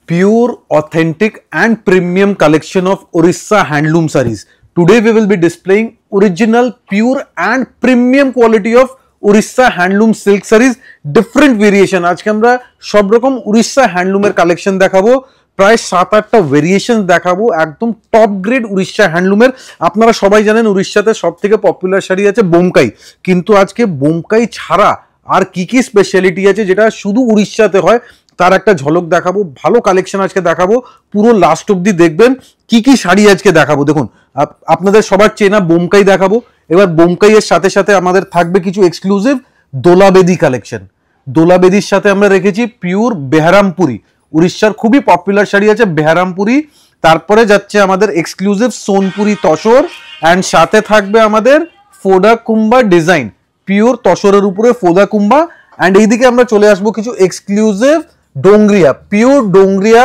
Pure, authentic and premium collection of Orissa handloom sarees. Today we will be displaying original, pure and premium quality of Orissa handloom silk sarees. Different variation. आज के हमरा सब रकम Orissa handloom এর collection দেখাবো। প্রায় 7-8টা variation দেখাবো একদম টপ গ্রেড উড়িষ্যা হ্যান্ডলুমের। আপনারা সবাই জানেন উড়িষ্যাতে সবথেকে পপুলার শাড়ি আছে বোমকাই, কিন্তু আজকে বোমকাই ছাড়া আর কি কি স্পেশালিটি আছে যেটা শুধু উড়িষ্যাতে হয় তার একটা ঝলক দেখাবো। ভালো কালেকশন আজকে দেখাবো, পুরো লাস্ট অবধি দেখবেন। কি কি শাড়ি আজকে দেখাবো দেখুন, আপনাদের সবার চেনা বোমকাই দেখাবো। এবার বোমকাইয়ের সাথে সাথে আমাদের থাকবে কিছু এক্সক্লুসিভ দোলাবেদি কালেকশন। দোলাবেদির সাথে আমরা রেখেছি পিওর বেহারামপুরি, উড়িষ্যার খুবই পপুলার শাড়ি আছে বেহারামপুরি। তারপরে যাচ্ছে আমাদের এক্সক্লুসিভ সোনপুরি তসর, অ্যান্ড সাথে থাকবে আমাদের ফোদা কুম্বা ডিজাইন, পিওর তসরের উপরে ফোদা কুম্বা। অ্যান্ড এইদিকে আমরা চলে আসবো কিছু exclusive Dongria, pure Dongria,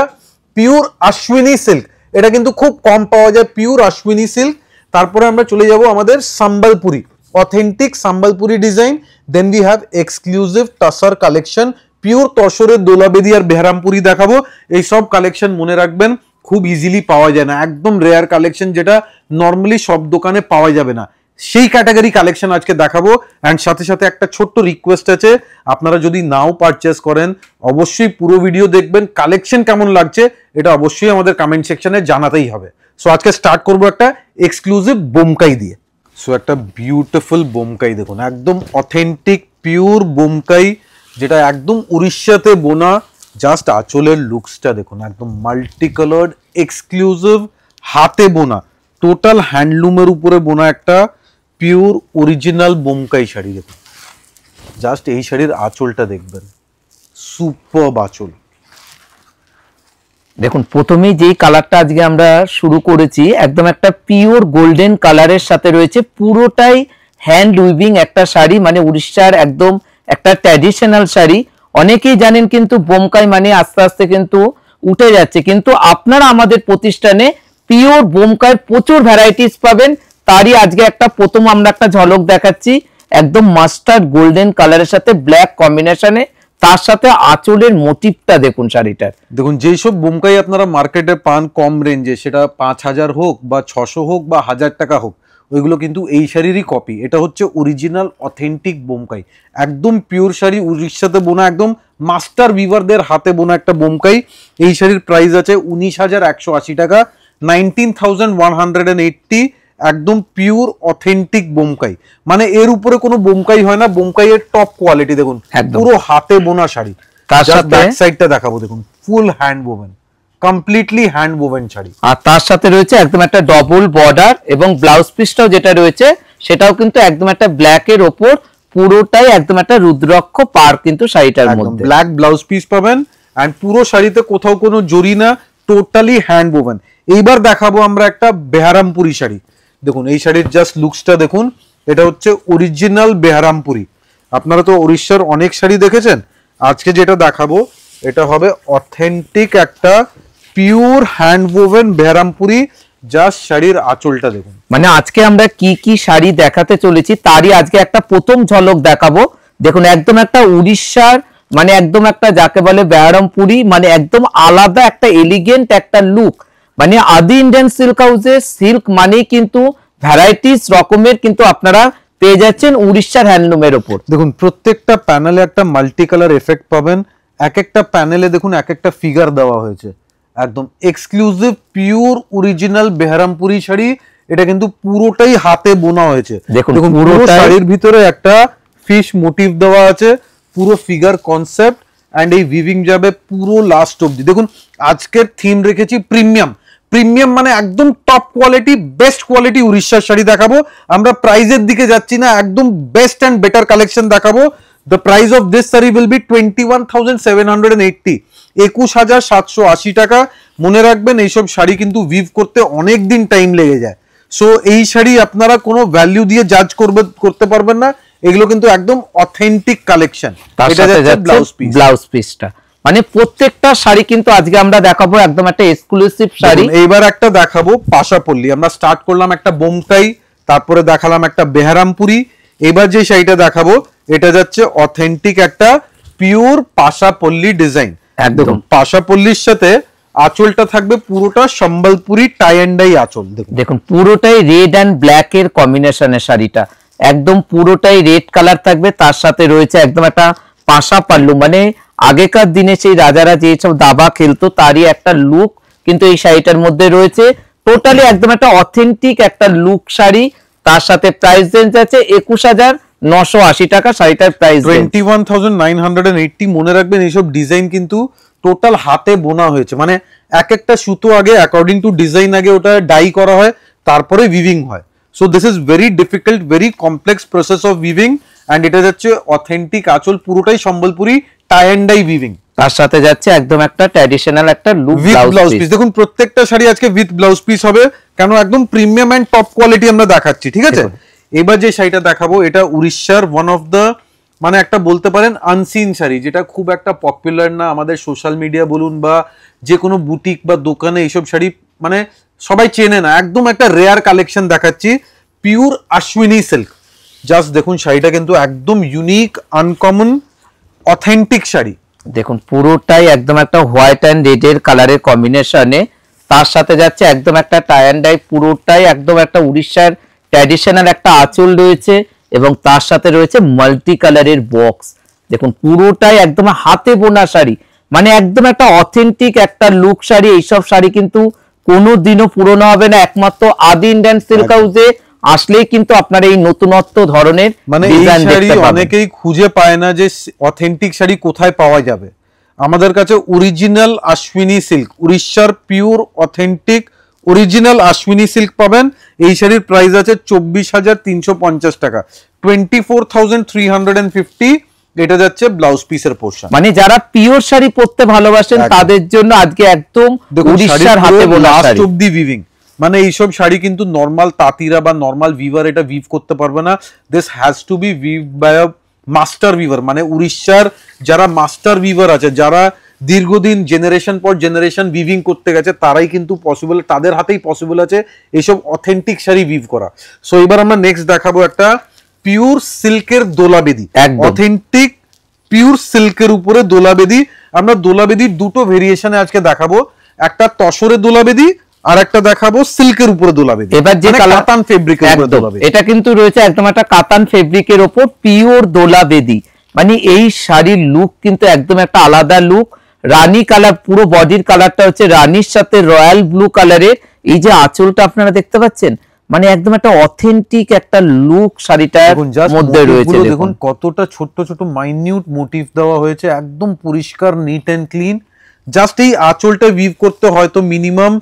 pure Ashwini silk. এটা কিন্তু খুব কম পাওয়া যায়, পিওর অশ্বিনী সিল্ক। তারপরে আমরা চলে যাব আমাদের Sambalpuri, authentic Sambalpuri design. Then we have exclusive tussar collection, pure তসরের দোলাবেদি আর বেহারামপুরি দেখাবো। এই সব কালেকশন মনে রাখবেন খুব ইজিলি পাওয়া যায় না, একদম রেয়ার কালেকশন যেটা নর্মালি সব দোকানে পাওয়া যাবে না, সেই ক্যাটাগরি কালেকশন আজকে দেখাবো। অ্যান্ড সাথে সাথে একটা ছোট্ট রিকোয়েস্ট আছে, আপনারা যদি নাও পারচেস করেন অবশ্যই পুরো ভিডিও দেখবেন, কালেকশন কেমন লাগছে এটা অবশ্যই আমাদের কমেন্ট সেকশনে জানাতেই হবে। সো আজকে স্টার্ট করবো একটা এক্সক্লুসিভ বোমকাই দিয়ে। সো একটা বিউটিফুল বোমকাই দেখুন, একদম অথেন্টিক পিওর বোমকাই, যেটা একদম উড়িষ্যাতে বোনা। জাস্ট আঁচলের লুকসটা দেখুন, একদম মাল্টি কালার্ড এক্সক্লুসিভ হাতে বোনা, টোটাল হ্যান্ডলুমের উপরে বোনা একটা পিওর অরিজিনাল বোমকাই শাড়ি। দেখুন জাস্ট এই শাড়ির আঁচলটা দেখবেন, সুপারব আঁচল। দেখুন প্রথমেই যেই কালারটা আজকে আমরা শুরু করেছি একদম একটা পিওর গোল্ডেন কালারের সাথে রয়েছে, পুরোটাই হ্যান্ড উইভিং একটা শাড়ি, মানে উড়িষ্যার একদম একটা ট্র্যাডিশনাল শাড়ি। অনেকেই জানেন কিন্তু বোমকাই মানে আস্তে আস্তে কিন্তু উঠে যাচ্ছে, কিন্তু আপনারা আমাদের প্রতিষ্ঠানে পিওর বোমকাই প্রচুর ভ্যারাইটিস পাবেন। তারই আজকে একটা প্রথম আমরা একটা ঝলক দেখাচ্ছি, একদম মাস্টার্ড গোল্ডেন কালারের সাথে ব্ল্যাক কম্বিনেশনে, তার সাথে আঁচলের মোটিভটা দেখুন শাড়িটার। দেখুন যেই সব বোমকাই আপনারা মার্কেটে পান কম রেঞ্জে, সেটা 5000 হোক বা 600 হোক বা 1000 টাকা হোক, ওইগুলো কিন্তু এই শাড়িরই কপি। এটা হচ্ছে অরিজিনাল অথেন্টিক বোমকাই, একদম পিওর শাড়ি, উড়িষ্যাতে বোনা, একদম মাস্টার উইভারদের হাতে বোনা একটা বোমকাই। এই শাড়ির প্রাইস আছে 19,180 টাকা, 19,180। একদম পিওর অথেন্টিক বোমকাই, মানে এর উপরে কোনো বোমকাই হয় না। বোমকাই এর টপ কোয়ালিটি দেখুন, পুরো হাতে বোনা শাড়ি। তার সাথে ব্যাক সাইডটা দেখাবো, দেখুন full hand woven, completely hand woven sari. আর তার সাথে রয়েছে একদম একটা ডবল বর্ডার, এবং ব্লাউজ পিসটাও যেটা রয়েছে সেটাও কিন্তু একদম একটা ব্ল্যাক এর ওপর, পুরোটাই একদম একটা রুদ্রাক্ষ পার কিন্তু শাড়িটার মধ্যে। ব্ল্যাক ব্লাউজ পিস পাবেন, এন্ড পুরো শাড়িতে কোথাও কোনো জরি না, টোটালি হ্যান্ড ওভেন। এইবার দেখাবো আমরা একটা বেহারামপুরি শাড়ি। দেখুন এই শাড়ির জাস্ট লুকসটা দেখুন, এটা হচ্ছে অরিজিনাল বেহারামপুরি। আপনারা তো উড়িষ্যার অনেক শাড়ি দেখেছেন, আজকে যেটা দেখাবো এটা হবে অথেন্টিক একটা পিওর হ্যান্ড ওভেন বেহারামপুরি। জাস্ট শাড়ির আঁচলটা দেখুন, মানে আজকে আমরা কি কি শাড়ি দেখাতে চলেছি তারই আজকে একটা প্রথম ঝলক দেখাবো। দেখুন একদম একটা উড়িষ্যার, মানে একদম একটা যাকে বলে বেহারামপুরি, মানে একদম আলাদা একটা এলিগেন্ট একটা লুক। মানে আদি ইন্ডিয়ান সিল্ক হাউসে সিল্ক মানে কিন্তু ভ্যারাইটিস রকমের কিন্তু আপনারা পেয়ে যাচ্ছেন উড়িষ্যার হ্যান্ডলুমের উপর। দেখুন প্রত্যেকটা প্যানেলে একটা মাল্টি কালার এফেক্ট পাবেন, এক একটা প্যানেলে দেখুন এক একটা ফিগার দেওয়া হয়েছে। একদম এক্সক্লুসিভ পিওর অরিজিনাল বেহারামপুরি শাড়ি, এটা কিন্তু পুরোটাই হাতে বোনা হয়েছে। দেখুন পুরো শাড়ির ভিতরে একটা ফিশ মোটিভ দেওয়া আছে, পুরো ফিগার কনসেপ্ট, এন্ড এই উইভিং যাবে পুরো লাস্ট অবধি। দেখুন আজকের থিম রেখেছি প্রিমিয়াম। প্রিমিয়াম মানে একদম টপ কোয়ালিটি, বেস্ট কোয়ালিটি উড়িষ্যার শাড়ি দেখাবো। আমরা প্রাইজের দিকে যাচ্ছি না, একদম বেস্ট অ্যান্ড বেটার কালেকশন দেখাবো। The price of this sari will B 21,780, 21,780 টাকা। মনে রাখবেন এইসব শাড়ি কিন্তু উইভ করতে অনেক দিন টাইম লেগে যায়। সো এই শাড়ি আপনারা কোনো ভ্যালু দিয়ে জাজ করতে পারবেন না, এগুলো কিন্তু একদম অথেন্টিক কালেকশন। এটা যাচ্ছে ব্লাউজ পিসটা, মানে প্রত্যেকটা শাড়ি কিন্তু আজকে আমরা দেখাবো একদম একটা এক্সক্লুসিভ শাড়ি। এইবার একটা দেখাবো পাশাপল্লী। আমরা স্টার্ট করলাম একটা বোমকাই, তারপরে দেখালাম একটা বেহারামপুরি। এবার যে শাড়িটা দেখাবো এটা যাচ্ছে অথেন্টিক একটা পিওর পাশাপল্লী ডিজাইন। একদম পাশাপল্লীর সাথে আঁচলটা থাকবে পুরোটা সম্বলপুরি টাই এন্ড ডাই আঁচল। দেখুন পুরোটাই রেড অ্যান্ড ব্ল্যাক এর কম্বিনেশনের শাড়িটা, একদম পুরোটাই রেড কালার থাকবে, তার সাথে রয়েছে একদম একটা পাশা পাল্লু, মানে আগেকার দিনে সেই রাজারা যেসব দাবা খেলতো তারই একটা লুক কিন্তু এই শাড়িটার মধ্যে রয়েছে। টোটালি একদম একটা অথেন্টিক একটা লুক শাড়ি, তার সাথে প্রাইস রেঞ্জ আছে 21,980 টাকা শাড়িটার প্রাইস 21,980। মনে রাখবেন এইসব ডিজাইন কিন্তু টোটাল হাতে বোনা হয়েছে, মানে এক একটা সুতো আগে অ্যাকর্ডিং টু ডিজাইন আগে ওটা ডাই করা হয়, তারপরে উইভিং হয়। So this is very difficult, very complex process of weaving, and এটা যাচ্ছে অথেন্টিক আঁচল, পুরোটাই Sambalpuri tie and dye weaving, তার সাথে যাচ্ছে একদম একটা ট্র্যাডিশনাল একটা লুক ব্লাউজ পিস। দেখুন প্রত্যেকটা শাড়ি আজকে উইথ ব্লাউজ পিস হবে, কেন একদম প্রিমিয়াম এন্ড টপ কোয়ালিটি আমরা দেখাচ্ছি, ঠিক আছে। এবার যে শাড়িটা দেখাবো এটা উড়িষ্যার ওয়ান অফ দ্য, মানে একটা বলতে পারেন আনসিন শাড়ি, যেটা খুব একটা পপুলার না, আমাদের সোশ্যাল মিডিয়া বলুন বা যে কোনো বুটিক বা দোকানে এইসব শাড়ি মানে সবাই চেনে না, একদম একটা রেয়ার কালেকশন দেখাচ্ছি, পিওর আশ্বিনী সিল্ক। জাস্ট দেখুন শাড়িটা কিন্তু একদম ইউনিক, আনকমন, অথেন্টিক শাড়ি। দেখুন পুরোটাই একদম একটা হোয়াইট অ্যান্ড রেড এর কালারের কম্বিনেশনে, তার সাথে যাচ্ছে একদম একটা টাই অ্যান্ড ডাই, পুরোটাই একদম একটা উড়িষ্যার ট্র্যাডিশনাল একটা আঁচল রয়েছে এবং তার সাথে রয়েছে মাল্টি কালারের বক্স। দেখুন পুরোটাই একদম হাতে বোনা শাড়ি, মানে একদম একটা অথেন্টিক একটা লুক শাড়ি। এইসব শাড়ি কিন্তু কোনোদিনও পুরনো হবে না, একমাত্র আদি ইন্ডিয়ান সিল্ক হাউসে আসলেই কিন্তু আপনার এই নতুনত্ব ধরনের মানে এই শাড়ি অনেকেই খুঁজে পায় না যে অথেন্টিক শাড়ি কোথায় পাওয়া যাবে। আমাদের কাছে অরিজিনাল আশ্বিনী সিল্ক, উড়িষ্যার pure authentic original Ashwini silk পাবেন। এই শাড়ির প্রাইস আছে 24,350 টাকা, 24,350। এটা যাচ্ছে ব্লাউজ পিসের পোরশন। মানে যারা পিওর শাড়ি পরতে ভালোবাসেন তাদের জন্য আজকে একদম উড়িষ্যার হাতে বোনা sari, last of the weaving. মানে এইসব শাড়ি কিন্তু নর্মাল তাঁতিরা বা নর্মাল ভিভার এটা উইভ করতে পারবে না, this has to be weave by a master weaver. মানে উড়িষ্যার যারা মাস্টার উইভার আছে, যারা দীর্ঘদিন জেনারেশন পর জেনারেশন উইভিং করতে গেছে, তারাই কিন্তু পসিবল, তাদের হাতেই পসিবল আছে এইসব অথেন্টিক শাড়ি উইভ করা। সো এবার আমরা নেক্সট দেখাবো একটা পিওর সিল্কের দোলাবেদি, অথেন্টিক পিওর সিল্কের উপরে দোলাবেদি। আমরা দোলাবেদির দুটো ভেরিয়েশনে আজকে দেখাবো, একটা তসরের দোলাবেদি আর একটা দেখাবো সিল্কের উপরে দোলাবেদি। এবার যে কাতান ফেব্রিকের উপরে দোলাবেদি, এটা কিন্তু রয়েছে একদম একটা কাতান ফেব্রিকের উপর পিওর দোলাবেদি। মানে এই শাড়ির লুক কিন্তু একদম একটা আলাদা লুক, রানী কালার, পুরো বডির কালারটা হচ্ছে রানীর সাথে রয়্যাল ব্লু কালারের। এই যে আঁচলটা আপনারা দেখতে পাচ্ছেন, মানে একদম একটা অথেন্টিক একটা লুক শাড়িটার মধ্যে রয়েছে। দেখুন কতটা ছোট ছোট মাইনিউট মোটিভ দেওয়া হয়েছে, একদম পরিষ্কার, নিট এন্ড ক্লিন। জাস্ট এই আঁচলটা উইভ করতে হয়তো মিনিমাম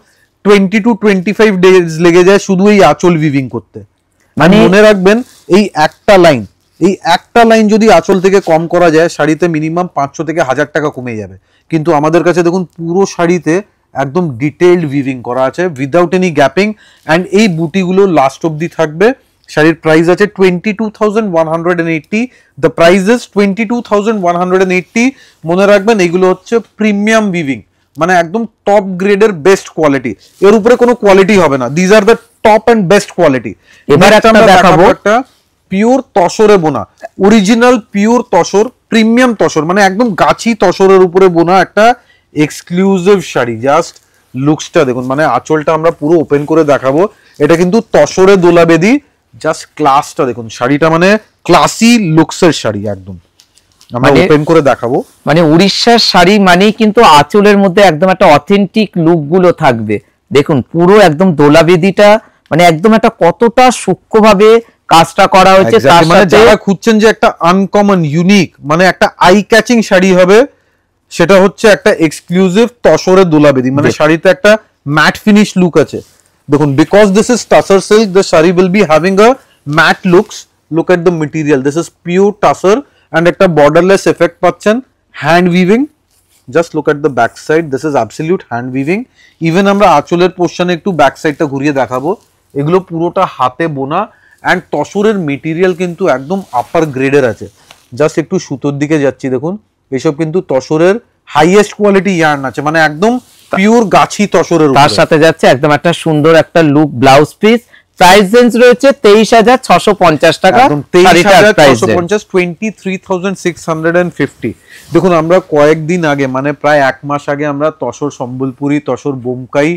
20 to 25 ডেজ লেগে যায় শুধু এই আঁচল উইভিং করতে। মানে মনে রাখবেন এই একটা লাইন যদি আঁচল থেকে কম করা যায়, শাড়িতে মিনিমাম 500 থেকে 1000 টাকা কমে যাবে। কিন্তু আমাদের কাছে দেখুন পুরো শাড়িতে একদম ডিটেইলড উইভিং করা আছে উইদাউট এনি গ্যাপিং, অ্যান্ড এই বুটিগুলো লাস্ট অবধি থাকবে। শাড়ির প্রাইস আছে 22,180। The price is 22,180। মনে রাখবেন এগুলো হচ্ছে প্রিমিয়াম উইভিং, মানে একদম টপ গ্রেডের বেস্ট কোয়ালিটি, এর উপরে কোনো কোয়ালিটি হবে না। This are the top and best quality. এবার আমরা দেখাবো একটা পিওর তসরে বোনা, original pure tussar, premium tussar, মানে একদম গাছি তসরের উপরে বোনা একটা এক্সক্লুসিভ শাড়ি। জাস্ট লুকসটা দেখুন, মানে আঁচলটা আমরা পুরো ওপেন করে দেখাবো, এটা কিন্তু তসরে দোলাবেদি। জাস্ট ক্লাসটা দেখুন, শাড়িটা মানে ক্লাসি লুকসের শাড়ি একদম, আমরা ওপেন করে দেখাবো। মানে উড়িষ্যার শাড়ি মানেই কিন্তু আঁচলের মধ্যে একদম একটা অথেন্টিক লুক গুলো থাকবে। দেখুন পুরো একদম দোলাবেদিটা মানে একদম একটা কতটা সূক্ষ্মভাবে কাজটা করা হয়েছে। তার সাথে যারা খুঁজছেন যে একটা আনকমন ইউনিক মানে একটা আই ক্যাচিং শাড়ি হবে, সেটা হচ্ছে একটা এক্সক্লুসিভ তসরের দোলাবেদি। মানে শাড়িতে একটা ম্যাট ফিনিশ লুক আছে। দেখুন, because this is tussar silk, the sari will be having a matt looks. Look at the material, this is pure tussar, and একটা borderless effect পাচ্ছেন, hand weaving. Just look at the back side, this is absolute hand weaving. Even আমরা আঁচলের পোরশনে একটু back সাইডটা ঘুরিয়ে দেখাবো, এগুলো পুরোটা হাতে বোনা, and তসরের মেটেরিয়াল কিন্তু একদম আপার গ্রেডের আছে। জাস্ট একটু সুতোর দিকে যাচ্ছি, দেখুন এসব কিন্তু তসরের হাইয়েস্ট কোয়ালিটি ইয়ার্ন আছে, মানে একদম পিওর গাছি তসরের। তার সাথে যাচ্ছে একদম একটা সুন্দর একটা look blouse piece, price range রয়েছে 23,650 টাকা, একদম 23,650, 23,650। দেখুন আমরা কয়েকদিন আগে মানে প্রায় এক মাস আগে আমরা তসর সম্বলপুরি, তসর বোমকাই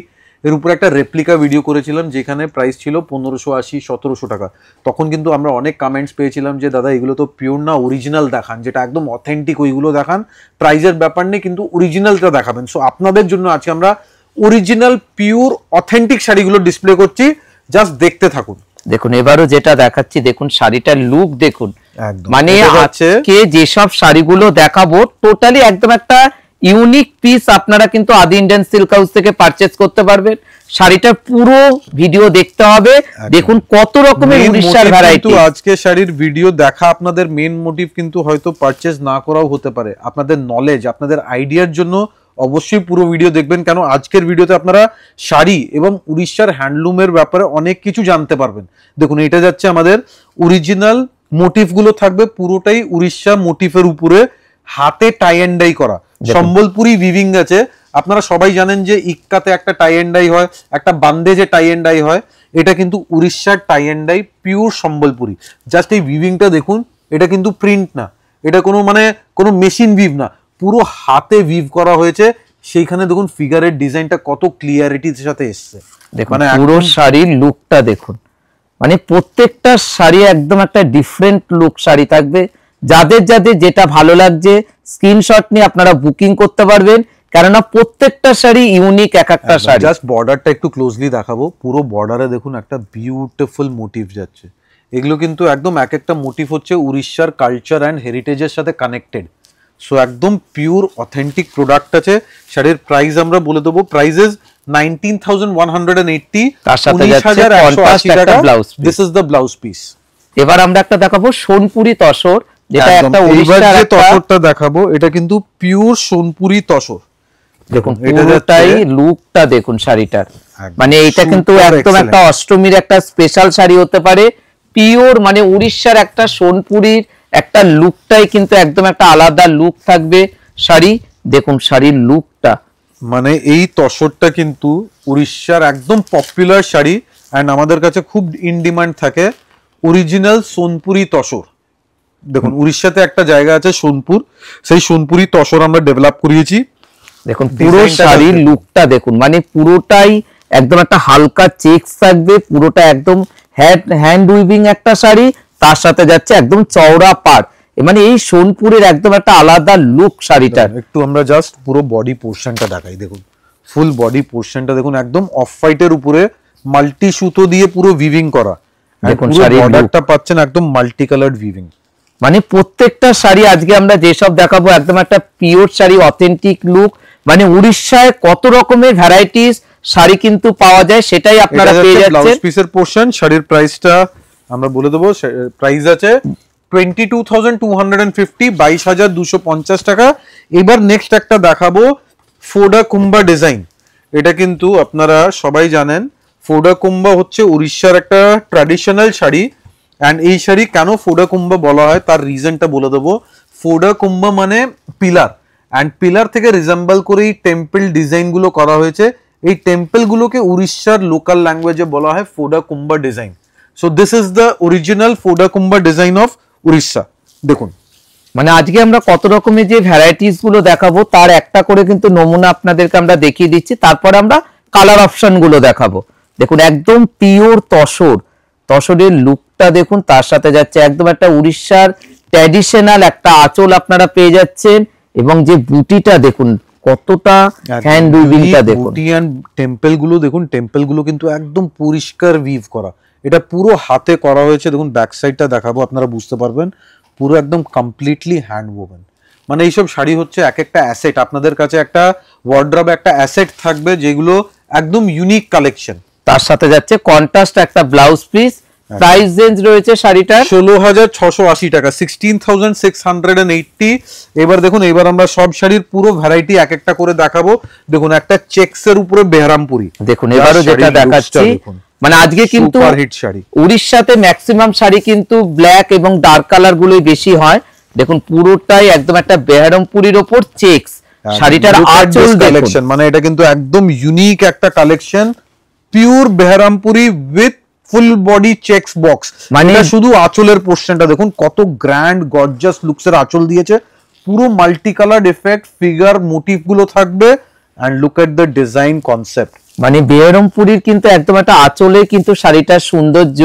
এর উপর একটা রেপ্লিকা ভিডিও করেছিলাম যেখানে প্রাইস ছিল 1580, 1700 টাকা। তখন কিন্তু আমরা অনেক কমেন্টস পেয়েছিলাম যে দাদা এগুলো তো পিওর না, অরিজিনাল দেখান, যেটা একদম অথেন্টিক ওইগুলো দেখান, প্রাইজের ব্যাপার নেই কিন্তু অরিজিনালটা দেখাবেন। সো আপনাদের জন্য আজকে আমরা অরিজিনাল পিওর অথেন্টিক শাড়িগুলো ডিসপ্লে করছি, জাস্ট দেখতে থাকুন। দেখুন এবারও যেটা দেখাচ্ছি, দেখুন শাড়িটার লুক দেখুন, একদম মানে আজকে যেসব শাড়িগুলো দেখাবো টোটালি একদম একটা ইউনিক পিস। আপনারা কিন্তু আদি ইন্ডিয়ান সিল্ক হাউস থেকে পারচেজ করতে পারবেন। শাড়িটার পুরো ভিডিও দেখতে হবে, দেখুন কত রকমের উড়িষ্যার ভ্যারাইটি। আজকে শাড়ির ভিডিও দেখা আপনাদের মেন মোটিভ কিন্তু হয়তো পারচেজ না করাও হতে পারে, আপনাদের নলেজ, আপনাদের আইডিয়ার জন্য অবশ্যই পুরো ভিডিও দেখবেন, কেন আজকের ভিডিওতে আপনারা শাড়ি এবং উড়িষ্যার হ্যান্ডলুমের ব্যাপারে অনেক কিছু জানতে পারবেন। দেখুন এটা যাচ্ছে আমাদের অরিজিনাল মোটিভ গুলো থাকবে পুরোটাই উড়িষ্যা মোটিভের উপরে, হাতে টাই এন্ড ডাই করা, সম্বলপুরি উইভিং আছে। আপনারা সবাই জানেন যে ইক্কাতে একটা টাই এন্ড ডাই হয়, একটা বান্দে যে টাই এন্ড ডাই হয়, এটা কিন্তু উড়িষ্যার tie and dye pure Sambalpuri. Just এই উইভিংটা দেখুন, এটা কিন্তু প্রিন্ট না, এটা কোনো মেশিন উইভ না, পুরো হাতে উইভ করা হয়েছে। সেইখানে দেখুন ফিগারের ডিজাইনটা কত ক্লিয়ারিটির সাথে এসছে। মানে পুরো শাড়ির লুকটা দেখুন, মানে প্রত্যেকটা শাড়ি একদম একটা ডিফারেন্ট লুক শাড়ি থাকবে। যাদের যাদের যেটা ভালো লাগছে স্ক্রিনশট নিয়ে আপনারা বুকিং করতে পারবেন, কেননা প্রত্যেকটা শাড়ি ইউনিক এক একটা শাড়ি। জাস্ট বর্ডারটা একটু ক্লোজলি দেখাবো, পুরো বর্ডারে দেখুন একটা বিউটিফুল মোটিভ যাচ্ছে। এগুলো কিন্তু একদম এক একটা মোটিভ হচ্ছে উড়িষ্যার কালচার অ্যান্ড হেরিটেজের সাথে কানেক্টেড। সো একদম পিওর অথেন্টিক প্রোডাক্ট আছে। শাড়ির প্রাইস আমরা বলে দেবো, প্রাইসেস 19,180, তার সাথে যাচ্ছে 50 টাকা blouse. This is the blouse piece. এবার আমরা একটা দেখাবো সোনপুরি তসর, যেটা একটা উড়িষ্যার যে তসরটা দেখাবো এটা কিন্তু পিওর সোনপুরি তসর। দেখুন পুরোটাই লুকটা দেখুন শাড়িটার, মানে এটা কিন্তু একদম একটা অষ্টমীর একটা স্পেশাল শাড়ি হতে পারে। পিওর মানে উড়িষ্যার একটা সোনপুরির একটা লুকটাই কিন্তু একদম একটা আলাদা লুক থাকবে শাড়ি। দেখুন শাড়ির লুকটা, মানে এই তসরটা কিন্তু উড়িষ্যার একদম পপুলার শাড়ি অ্যান্ড আমাদের কাছে খুব ইন ডিমান্ড থাকে অরিজিনাল সোনপুরি তসর। দেখুন উড়িষ্যাতে একটা জায়গা আছে সোনপুর, সেই সোনপুরি তসর আমরা ডেভেলপ করিয়েছি। দেখুন পুরো শাড়ির লুকটা দেখুন, মানে পুরোটাই একদম একটা হালকা চেকস থাকবে, পুরোটা একদম হ্যান্ড উইভিং একটা শাড়ি, তার সাথে যাচ্ছে একদম চওড়া পাড়, মানে এই সোনপুরের একদম একটা আলাদা লুক শাড়িটার। একটু আমরা জাস্ট পুরো বডি পোর্শনটা দেখাই, দেখুন ফুল বডি পোর্শনটা দেখুন, একদম অফ হোয়াইটের উপরে মাল্টি সুতো দিয়ে পুরো উইভিং করা। দেখুন শাড়ির বর্ডারটা পাচ্ছেন একদম মাল্টি কালারড উইভিং। মানে প্রত্যেকটা শাড়ি আজকে আমরা যেসব দেখাবো একদম একটা পিওর শাড়ি, অথেন্টিক লুক। মানে উড়িষ্যায় কত রকমের ভ্যারাইটিস শাড়ি কিন্তু পাওয়া যায়, সেটাই আপনারা পেয়ে যাচ্ছেন। ব্লাউজ পিসের পোরশন, শাড়ির প্রাইসটা আমরা বলে দেবো, প্রাইস আছে 22,250, 22,250 টাকা। এবার নেক্সট একটা দেখাবো ফোডা কুম্বা ডিজাইন। এটা কিন্তু আপনারা সবাই জানেন ফোডা কুম্বা হচ্ছে উড়িষ্যার একটা ট্র্যাডিশনাল শাড়ি। অ্যান্ড এই শাড়ি কেন ফোডা কুম্বা বলা হয় তার রিজনটা বলে দেবো। ফোডা কুম্বা মানে পিলার, অ্যান্ড পিলার থেকে রিজেম্বল করে এই টেম্পল ডিজাইন গুলো করা হয়েছে। এই টেম্পল গুলোকে উড়িষ্যার লোকাল ল্যাঙ্গুয়েজে বলা হয় Phoda Kumbha design. So this is the original Phoda Kumbha design of Orissa. দেখুন মানে আজকে আমরা কত রকমের যে ভ্যারাইটিস গুলো দেখাবো তার একটা করে কিন্তু নমুনা আপনাদেরকে আমরা দেখিয়ে দিচ্ছি, তারপর আমরা কালার অপশন গুলো দেখাবো। দেখুন একদম পিওর তসর, তসরের লুকটা দেখুন, তার সাথে যাচ্ছে একদম একটা উড়িষ্যার ট্র্যাডিশনাল একটা আঁচল আপনারা পেয়ে যাচ্ছেন, এবং যে বুটিটা দেখুন কতটা হ্যান্ড উইভিংটা দেখুন। বুটি এন্ড টেম্পল গুলো দেখুন, টেম্পল গুলো কিন্তু একদম পরিষ্কার উইভ করা, এটা পুরো হাতে করা হয়েছে। দেখুন ব্যাক সাইডটা দেখাবো, আপনারা বুঝতে পারবেন পুরো একদম কমপ্লিটলি হ্যান্ড ওভেন। মানে এইসব শাড়ি হচ্ছে এক একটা অ্যাসেট, আপনাদের কাছে একটা ওয়ার্ড্রবে একটা অ্যাসেট থাকবে যেগুলো একদম ইউনিক কালেকশন। তার সাথে যাচ্ছে কন্ট্রাস্ট একটা ব্লাউজ পিস। প্রাইস রেঞ্জ রয়েছে শাড়িটার 16,680 টাকা, 16,680। এবার দেখুন, এবার আমরা সব শাড়ির পুরো ভ্যারাইটি এক একটা করে দেখাবো। দেখুন একটা চেকস এর উপরে বেহরামপুরি, দেখুন এবারও যেটা দেখাচ্ছি, মানে আজকে কিন্তু উড়িষ্যাতে ম্যাক্সিমাম শাড়ি কিন্তু ব্ল্যাক এবং ডার্ক কালার গুলোই বেশি হয়। দেখুন পুরোটাই একদম একটা বেহরামপুরির ওপর চেকস, শাড়িটার আঁচল কালেকশন, মানে এটা কিন্তু একদম ইউনিক একটা collection, pure Berhampuri with full body checks box, মানে শুধু আঁচলের পোর্শনটা দেখুন কত গ্র্যান্ড গর্জাস লুকস এর আঁচল দিয়েছে, পুরো multi colour effect, figure motif গুলো থাকবে, and look at the design concept. মানে বেহরমপুরীর কিন্তু একদম একটা আঁচলে কিন্তু শাড়িটার সৌন্দর্য,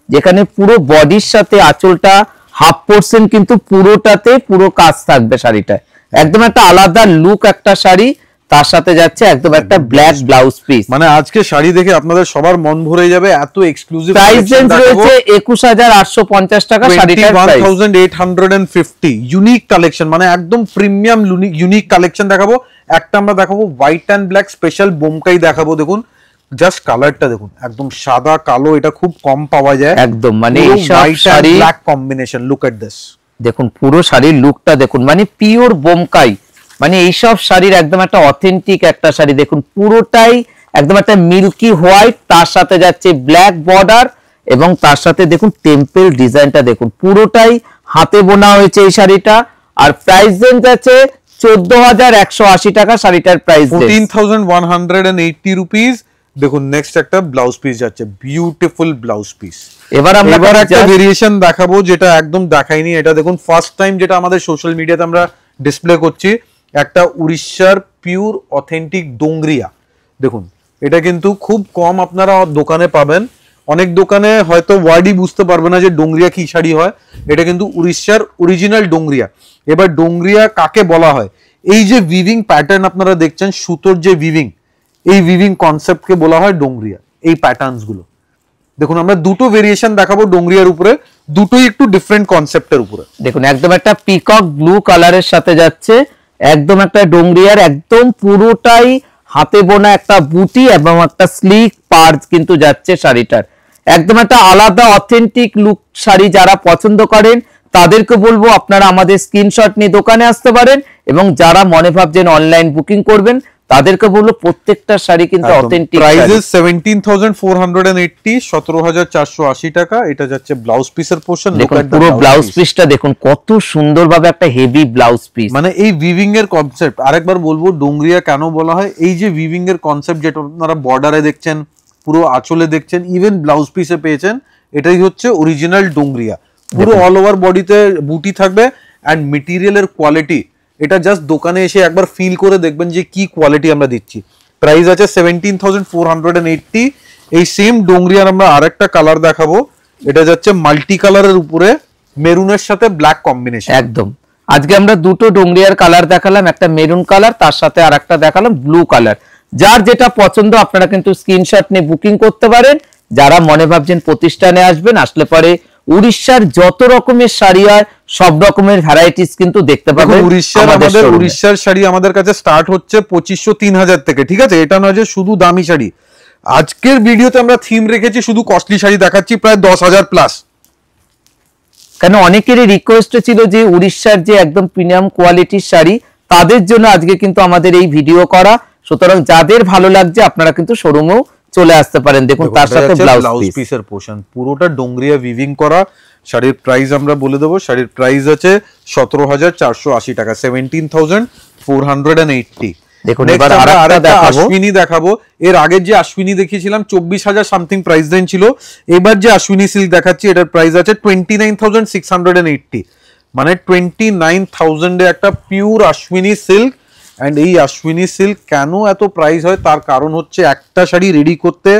যেখানে পুরো বডির সাথে আঁচলটা হাফ পোর্শন কিন্তু পুরোটাতে পুরো কাজ থাকবে শাড়িটায়, একদম একটা আলাদা লুক একটা শাড়ি, তার সাথে যাচ্ছে একদম একটা ব্ল্যাক ব্লাউজ পিস। মানে আজকে শাড়ি দেখে আপনাদের সবার মন ভরে যাবে, এত এক্সক্লুসিভ প্রাইস রেঞ্জ রয়েছে 21850 টাকা, শাড়িটার প্রাইস 21850। ইউনিক কালেকশন, মানে একদম প্রিমিয়াম ইউনিক কালেকশন দেখাবো। একটা আমরা দেখাবো white and black special Bomkai দেখাবো। দেখুন জাস্ট কালারটা দেখুন, একদম সাদা কালো, এটা খুব কম পাওয়া যায় একদম। মানে এই সব sari black combination, look at this, দেখুন পুরো শাড়ির লুকটা দেখুন, মানে পিওর বোমকাই, মানে এইসব শাড়ির একদম একটা অথেন্টিক একটা শাড়ি। দেখুন পুরোটাই একদম একটা মিল্কি হোয়াইট, তার সাথে যাচ্ছে ব্ল্যাক বর্ডার, এবং তার সাথে দেখুন টেম্পল ডিজাইনটা দেখুন, পুরোটাই হাতে বোনা হয়েছে এই শাড়িটা। আর প্রাইস রেঞ্জ আছে 14180 টাকা, শাড়িটার প্রাইস 14180 রুপিস। দেখুন নেক্সট একটা ব্লাউজ পিস যাচ্ছে, বিউটিফুল ব্লাউজ পিস। এবার একটা ভেরিয়েশন দেখাবো যেটা একদম দেখাইনি, এটা দেখুন ফার্স্ট টাইম যেটা আমাদের সোশ্যাল মিডিয়াতে আমরা ডিসপ্লে করছি, একটা উড়িষ্যার পিওর অথেন্টিক ডোংরিয়া। দেখুন এটা কিন্তু খুব কম আপনারা দোকানে পাবেন, অনেক দোকানে হয়তো ওয়ার্ডই বুঝতে পারবে না যে ডোংরিয়া কি শাড়ি হয়, এটা কিন্তু উড়িষ্যার অরিজিনাল ডোংরিয়া। এবার ডোংরিয়া কাকে বলা হয়, এই যে উইভিং প্যাটার্ন আপনারা দেখছেন, সুতোর যে উইভিং, এই উইভিং কনসেপ্টকে বলা হয় ডোংরিয়া। এই প্যাটার্নস গুলো দেখুন, আমরা দুটো ভেরিয়েশন দেখাবো ডোংরিয়ার উপরে, দুটোই একটু ডিফারেন্ট কনসেপ্টের উপরে। দেখুন একদম একটা পিকক ব্লু কালারের সাথে যাচ্ছে, একদম একটা ডোংরিয়ার একদম পুরোটাই হাতে বোনা একটা বুটি এবং একটা স্লিক পার্জ কিন্তু যাচ্ছে শাড়িটার, একদম একটা আলাদা অথেন্টিক লুক শাড়ি। যারা পছন্দ করেন তাদেরকে বলবো আপনারা আমাদের স্ক্রিনশট নিয়ে দোকানে আসতে পারেন, এবং যারা মনে ভাবছেন অনলাইন বুকিং করবেন তাদেরকে বলবো প্রত্যেকটা শাড়ি কিন্তু অথেন্টিক। প্রাইস 17480, 17480 টাকা। এটা যাচ্ছে ব্লাউজ পিসের পোরশন। দেখুন পুরো ব্লাউজ পিসটা দেখুন কত সুন্দরভাবে একটা হেভি ব্লাউজ পিস। মানে এই উইভিং এর কনসেপ্ট, আরেকবার বলবো ডোংরিয়া কেন বলা হয়, এই যে উইভিং এর কনসেপ্ট যেটা আপনারা বর্ডারে দেখছেন, পুরো আঁচলে দেখছেন, ইভেন ব্লাউজ পিসে পেয়েছেন, এটাই হচ্ছে অরিজিনাল ডোংরিয়া। পুরো অল ওভার বডিতে বুটি থাকবে, এন্ড মেটেরিয়ালের কোয়ালিটি এটা জাস্ট দোকানে এসে একবার ফিল করে দেখবেন যে কি কোয়ালিটি আমরা দিচ্ছি। প্রাইস আছে 17480। এই সেম ডোংরিয়ার আমরা আরেকটা কালার দেখাবো, এটা যাচ্ছে মাল্টি কালারের উপরে মেরুনের সাথে ব্ল্যাক কম্বিনেশন। একদম আজকে আমরা দুটো ডোংরিয়ার কালার দেখালাম, একটা মেরুন কালার, তার সাথে আর একটা দেখালাম ব্লু কালার। যার যেটা পছন্দ আপনারা কিন্তু স্ক্রিনশট নিয়ে বুকিং করতে পারেন। যারা মনে ভাবছেন প্রতিষ্ঠানে আসবেন, আসলে পরে উড়িষ্যার যত রকমের শাড়ি হয় সব রকমের ভ্যারাইটিস কিন্তু দেখতে পাবেন। উড়িষ্যার শাড়ি আমাদের কাছে স্টার্ট হচ্ছে 2500-3000 থেকে, ঠিক আছে? এটা নয় যে শুধু দামি শাড়ি। আজকের ভিডিওতে আমরা থিম রেখেছি শুধু কস্টলি শাড়ি দেখাচ্ছি, প্রায় 10,000 প্লাস। কেন অনেকেরই রিকোয়েস্ট ছিল যে উড়িষ্যার যে একদম প্রিমিয়াম কোয়ালিটির শাড়ি, তাদের জন্য আজকে কিন্তু আমাদের এই ভিডিও করা। সুতরাং যাদের ভালো লাগছে আপনারা কিন্তু শোরুমেও চলে আসতে পারেন। দেখুন তার সাথে ব্লাউজ পিসের পোর্শন পুরোটা ডোংরিয়া উইভিং করা। শাড়ির প্রাইস আমরা বলে দেবো, শাড়ির প্রাইস আছে 17,480 টাকা, 17,480। দেখুন এবার আরেকটা আশ্বিনী দেখাবো। এর আগের যে আশ্বিনী দেখিয়েছিলাম 24,000 সামথিং প্রাইস রেঞ্জ ছিল। এবার যে আশ্বিনী সিল্ক দেখাচ্ছি এটার প্রাইস আছে 29,680, মানে 29,000 এ একটা পিওর আশ্বিনী সিল্ক। এন্ড এই আশ্বিনী সিল্ক কেন এত প্রাইস হয় তার কারণ হচ্ছে একটা শাড়ি রেডি করতে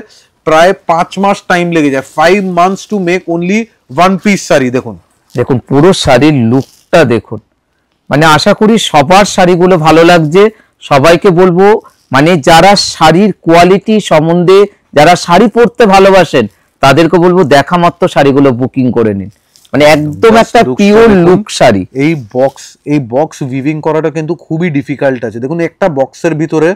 প্রায় 5 মাস টাইম লেগে যায়, 5 months to make only one piece sari. দেখুন দেখুন পুরো শাড়ির লুকটা দেখুন, মানে আশা করি সবার শাড়িগুলো ভালো লাগছে। সবাইকে বলবো মানে যারা শাড়ির কোয়ালিটি সম্বন্ধে, যারা শাড়ি পরতে ভালোবাসেন তাদেরকে বলবো দেখা মাত্র শাড়িগুলো বুকিং করে নিন, মানে একদম একটা পিওর লুক শাড়ি। এই বক্স উইভিং করাটা কিন্তু খুবই ডিফিকাল্ট আছে। দেখুন একটা বক্সের ভিতরে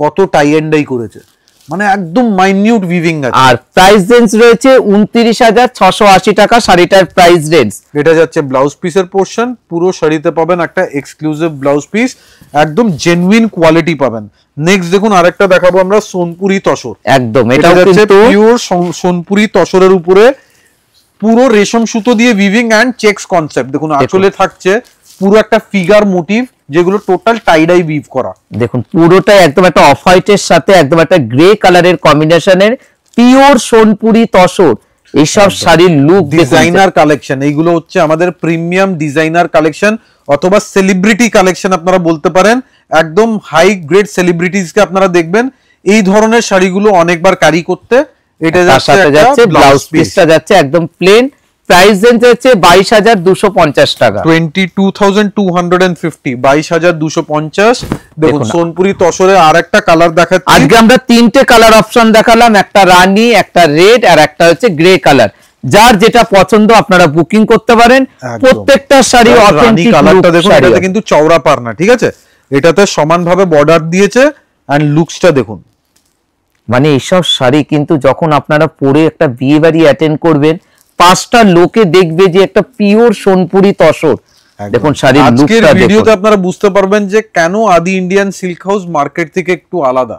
কত টাই এন্ড ডাই করেছে, মানে একদম মাইনিউট উইভিং আছে। আর প্রাইস রেঞ্জ রয়েছে 29,680 টাকা শাড়িটার প্রাইস রেঞ্জ। এটা যাচ্ছে ব্লাউজ পিসের পোরশন। পুরো শাড়িতে পাবেন একটা এক্সক্লুসিভ ব্লাউজ পিস, একদম জেনুইন কোয়ালিটি পাবেন। নেক্সট দেখুন আরেকটা দেখাবো আমরা সোনপুরি তসর। একদম এটা হচ্ছে পিওর সোনপুরি তসরের উপরে পুরো রেশম সুতো দিয়ে উইভিং এন্ড চেকস কনসেপ্ট। দেখুন আঁচলে থাকছে পুরো একটা ফিগার মোটিভ, যেগুলো টোটাল টাই ডাই উইভ করা। দেখুন পুরোটাই একদম একটা অফ হোয়াইটের সাথে একদম একটা গ্রে কালারের কম্বিনেশনের পিওর সোনপুরি তসর। এইসব শাড়ির লুক ডিজাইনার কালেকশন, এইগুলো হচ্ছে আমাদের প্রিমিয়াম ডিজাইনার কালেকশন অথবা সেলিব্রিটি কালেকশন আপনারা বলতে পারেন। একদম হাই গ্রেড সেলিব্রিটিজ কে আপনারা দেখবেন এই ধরনের শাড়িগুলো অনেকবার ক্যারি করতে। এটা যাচ্ছে ব্লাউজ পিসটা যাচ্ছে একদম প্লেন, প্রাইস রেঞ্জ হচ্ছে 22,250 টাকা, 22,250, 22,250। দেখুন সোনপুরি তসরে আর একটা কালার দেখাচ্ছি। আজকে আমরা তিনটে কালার অপশন দেখালাম, একটা রানী, একটা রেড আর একটা হচ্ছে গ্রে কালার। যার যেটা পছন্দ আপনারা বুকিং করতে পারেন। প্রত্যেকটা শাড়ি অথেন্টিক কালারটা দেখুন, এটাতে কিন্তু চওড়া পাড়না, ঠিক আছে, এটাতে সমানভাবে বর্ডার দিয়েছে এন্ড লুকসটা দেখুন। মানে এইসব শাড়ি কিন্তু যখন আপনারা পরে একটা বিয়ে বাড়ি অ্যাটেন্ড করবেন, 5টা লোকে দেখবে যে একটা পিওর সোনপুরি তসর। দেখুন শাড়ির লুকটা দেখুন। আজকের ভিডিওতে আপনারা বুঝতে পারবেন যে কেন আদি ইন্ডিয়ান সিল্ক হাউস মার্কেট থেকে একটু আলাদা,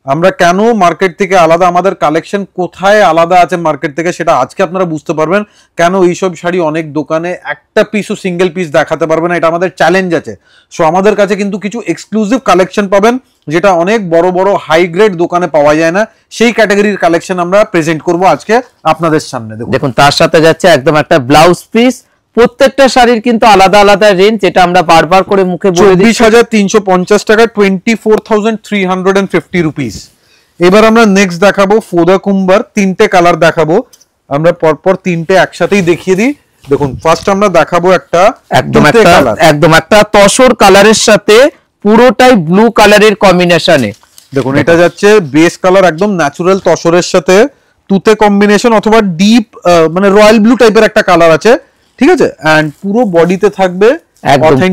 আমরা কেন মার্কেট থেকে আলাদা, আমাদের কালেকশন কোথায় আলাদা আছে মার্কেট থেকে, সেটা আজকে আপনারা বুঝতে পারবেন। কেন এইসব শাড়ি অনেক দোকানে একটা পিসও সিঙ্গেল পিস দেখাতে পারবে না, এটা আমাদের চ্যালেঞ্জ আছে। সো আমাদের কাছে কিন্তু কিছু এক্সক্লুসিভ কালেকশন পাবেন যেটা অনেক বড় বড় হাই গ্রেড দোকানে পাওয়া যায় না, সেই ক্যাটাগরির কালেকশন আমরা প্রেজেন্ট করব আজকে আপনাদের সামনে। দেখুন তার সাথে যাচ্ছে একদম একটা ব্লাউজ পিস। প্রত্যেকটা শাড়ির কিন্তু আলাদা আলাদা রেঞ্জ, যেটা আমরা বারবার করে মুখে বলে দিই। 24,350 টাকা, 24,350 রুপিস। এবার আমরা নেক্সট দেখাবো ফোদা কুম্বার, তিনটে কালার দেখাবো আমরা পরপর, তিনটে একসাথেই দেখিয়ে দিই। দেখুন ফার্স্ট আমরা দেখাবো একটা একদম একটা তসর কালারের সাথে পুরোটাই ব্লু কালারের কম্বিনেশনে। দেখুন এটা যাচ্ছে বেস কালার একদম ন্যাচারাল তসরের সাথে তুতে কম্বিনেশন অথবা ডিপ মানে রয়্যাল ব্লু টাইপের একটা কালার আছে, ঠিক আছে, এন্ড পুরো বডিতে থাকবে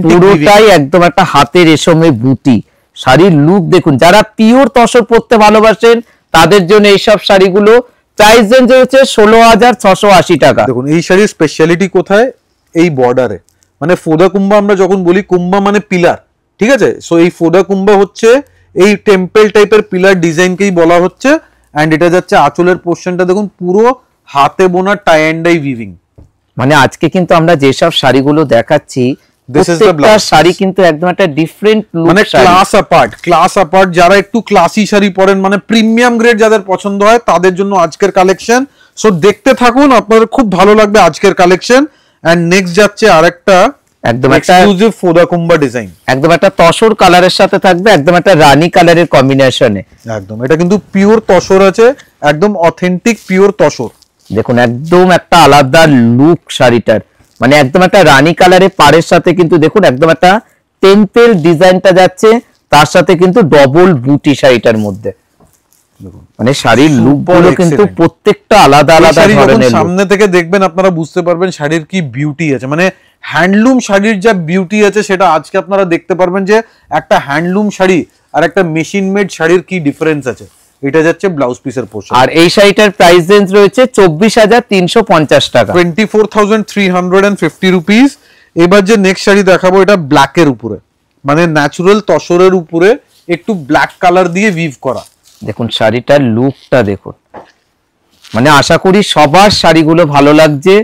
পুরোটাই একদম একটা হাতে রেশমে বুটি। শাড়ির লুক দেখুন, যারা পিওর তসর পরতে ভালোবাসেন তাদের জন্য এইসব শাড়িগুলো। প্রাইস রেঞ্জ হচ্ছে 16,680 টাকা। দেখুন এই শাড়ির স্পেশালিটি কোথায়, এই বর্ডারে, মানে ফোদা কুম্বা আমরা যখন বলি, কুম্বা মানে পিলার, ঠিক আছে, সো এই ফোদা কুম্বা হচ্ছে এই টেম্পল টাইপের পিলার ডিজাইনকেই বলা হচ্ছে। এন্ড এটা যাচ্ছে আঁচলের পোর্শনটা দেখুন পুরো হাতে বোনা টাই এন্ড ডাই উইভিং। মানে আজকে কিন্তু আমরা যেসব শাড়িগুলো দেখাচ্ছি প্রত্যেকটা শাড়ি কিন্তু একদম একটা ডিফারেন্ট লুক, মানে ক্লাস অ্যাপার্ট যারা একটু ক্লাসি শাড়ি পরেন, মানে প্রিমিয়াম গ্রেড যাদের পছন্দ হয় তাদের জন্য আজকের কালেকশন। সো দেখতে থাকুন, আপনাদের খুব ভালো লাগবে আজকের কালেকশন। এন্ড নেক্সট যাচ্ছে আরেকটা একদম একটা এক্সক্লুসিভ ফোদা কুম্বা ডিজাইন, একদম একটা তসর কালারের সাথে থাকবে, একদম একটা রানী কালারের কম্বিনেশনে। একদম এটা কিন্তু পিওর তসর আছে, একদম অথেন্টিক পিওর তসর। দেখুন একদম একটা আলাদা লুক শাড়িটার, মানে একদম একটা রানী কালারের পাড়ের সাথে কিন্তু দেখুন একদম একটা টেম্পল ডিজাইনটা যাচ্ছে, তার সাথে কিন্তু ডবল বুটি শাড়িটার মধ্যে। মানে শাড়ির লুক গুলো কিন্তু প্রত্যেকটা আলাদা আলাদা ধরনের। সামনে থেকে দেখবেন আপনারা বুঝতে পারবেন শাড়ির কি বিউটি আছে, মানে হ্যান্ডলুম শাড়ির যা বিউটি আছে সেটা আজকে আপনারা দেখতে পারবেন যে একটা হ্যান্ডলুম শাড়ি আর একটা মেশিন মেড শাড়ির কি ডিফারেন্স আছে। এটা যাচ্ছে ব্লাউজ পিসের পোর্শন, আর এই শাড়িটার প্রাইস রেঞ্জ রয়েছে 24,350 টাকা, 24,350 রুপিস। এবার যে নেক্সট শাড়ি দেখাবো এটা ব্ল্যাকের উপরে, মানে ন্যাচারাল তসরের উপরে একটু ব্ল্যাক কালার দিয়ে উইভ করা। দেখুন শাড়িটার লুকটা দেখুন, মানে আশা করি সবার শাড়িগুলো ভালো লাগছে।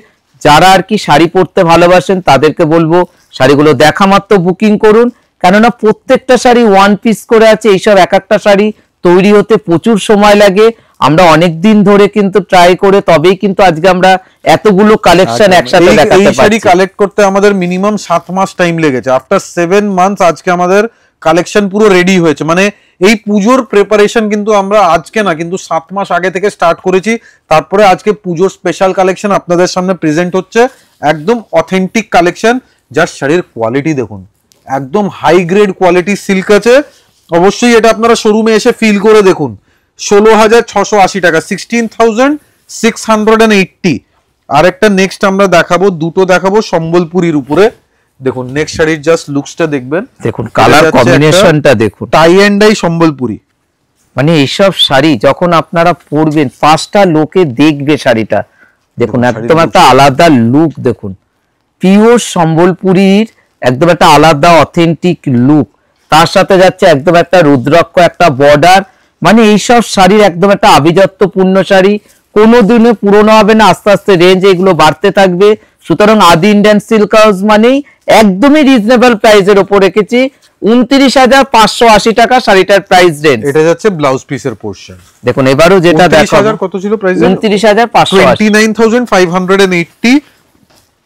যারা আর কি শাড়ি পরতে ভালোবাসেন তাদেরকে বলবো শাড়িগুলো দেখা মাত্র বুকিং করুন, কেননা প্রত্যেকটা শাড়ি ওয়ান পিস করে আছে। এইসব এক একটা শাড়ি তৈরি হতে প্রচুর সময় লাগে, আমরা অনেক দিন ধরে কিন্তু ট্রাই করে তবেই কিন্তু আজকে আমরা এতগুলো কালেকশন একসাথে দেখাতে পারছি। এই শাড়ি কালেক্ট করতে আমাদের মিনিমাম 7 মাস টাইম লেগেছে। আফটার 7 মান্থস আজকে আমাদের কালেকশন পুরো রেডি হয়েছে। মানে এই পুজোর প্রিপারেশন কিন্তু আমরা আজকে না, কিন্তু 7 মাস আগে থেকে স্টার্ট করেছি। তারপরে আজকে পুজোর স্পেশাল কালেকশন আপনাদের সামনে প্রেজেন্ট হচ্ছে, একদম অথেন্টিক কালেকশন, যার শাড়ির কোয়ালিটি দেখুন, একদম হাই গ্রেড কোয়ালিটি সিল্ক আছে। অবশ্যই এটা আপনারা শোরুমে এসে ফিল করে দেখুন। 16,680 টাকা, 16,680। আর একটা নেক্সট আমরা দেখাবো, দুটো দেখাবো সম্বলপুরীর উপরে। দেখুন নেক্সট শাড়ির জাস্ট লুকসটা দেখবেন, দেখুন কালার কম্বিনেশনটা দেখুন, টাই এন্ড ডাই সম্বলপুরি। মানে এইসব শাড়ি যখন আপনারা পরবেন 5টা লোকে দেখবে শাড়িটা, দেখুন একদম একটা আলাদা লুক। দেখুন পিওর সম্বলপুরীর একদম একটা আলাদা অথেন্টিক লুক, তার সাথে যাচ্ছে একদম একটা রুদ্রাক্ষ একটা বর্ডার। মানে এইসব শাড়ির একদম একটা আভিজাত্যপূর্ণ শাড়ি, কোনোদিনে পুরনো হবে না, আস্তে আস্তে রেঞ্জ এগুলো বাড়তে থাকবে। সুতরাং আদি ইন্ডিয়ান সিল্ক হাউস মানেই একদমই রিজনেবল প্রাইসের ওপর রেখেছি। 29,580 টাকা শাড়িটার প্রাইস রেঞ্জ। এটা যাচ্ছে ব্লাউজ পিসের পোরশন। দেখুন এবারও যেটা দেখাবো, কত ছিল প্রাইস? 29,580, 29,580।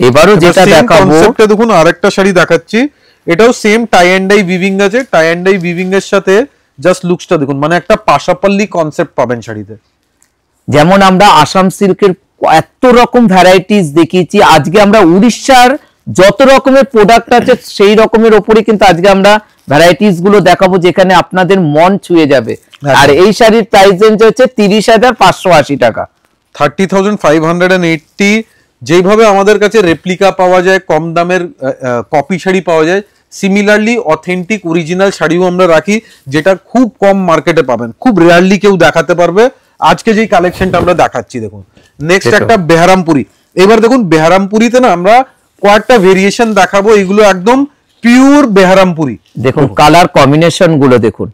এবারও যেটা দেখাবো কনসেপ্টে দেখুন আরেকটা শাড়ি দেখাচ্ছি, এটাও same tie and dye weaving আছে। টাই এন্ড ডাই উইভিং এর সাথে জাস্ট লুকসটা দেখুন, মানে একটা পাশাপাল্লি কনসেপ্ট পাবেন শাড়িতে। যেমন আমরা আসাম সিল্কের এত রকম ভ্যারাইটিস দেখিয়েছি, আজকে আমরা উড়িষ্যার যত রকমের প্রোডাক্ট আছে সেই রকমের উপরে কিন্তু আজকে আমরা ভ্যারাইটিস গুলো দেখাবো, যেখানে আপনাদের মন ছুঁয়ে যাবে। আর এই শাড়ির প্রাইস রেঞ্জ হচ্ছে 30,580 টাকা। 30,580। যেইভাবে আমাদের কাছে রেপ্লিকা পাওয়া যায়, কম দামের কপি শাড়ি পাওয়া যায়, সিমিলারলি অথেন্টিক অরিজিনাল শাড়িও আমরা রাখি, যেটা খুব কম মার্কেটে পাবেন, খুব রেয়ারলি কেউ দেখাতে পারবে। আজকে যেই কালেকশনটা আমরা দেখাচ্ছি দেখুন, নেক্সট একটা বেহারামপুরি। এবার দেখুন বেহারামপুরিতে না আমরা কয়েকটা ভেরিয়েশন দেখাবো, এগুলো একদম পিওর বেহারামপুরি। দেখুন কালার কম্বিনেশন গুলো দেখুন,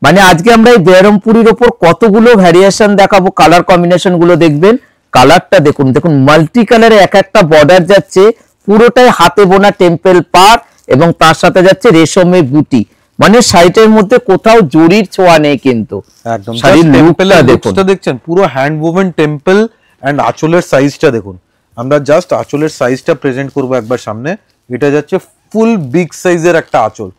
মানে আজকে আমরা এই বেহারামপুরির উপর কতগুলো ভ্যারিয়েশন দেখাবো, কালার কম্বিনেশন গুলো দেখবেন। কালারটা দেখুন, দেখুন মাল্টি কালারে এক একটা বর্ডার যাচ্ছে, পুরোটাই হাতে বোনা টেম্পল পার এবং তার সাথে যাচ্ছে রেশমের বুটি, মানে শাড়িটার মধ্যে কোথাও জরির ছোঁয়া নেই কিন্তু। একদম শাড়ির লুকটা দেখুন, দেখছেন পুরো হ্যান্ড ওভেন টেম্পল। এন্ড আঁচলের সাইজটা দেখুন, আমরা জাস্ট আঁচলের সাইজটা প্রেজেন্ট করবো একবার সামনে। এটা যাচ্ছে ফুল বিগ সাইজের একটা আঁচল,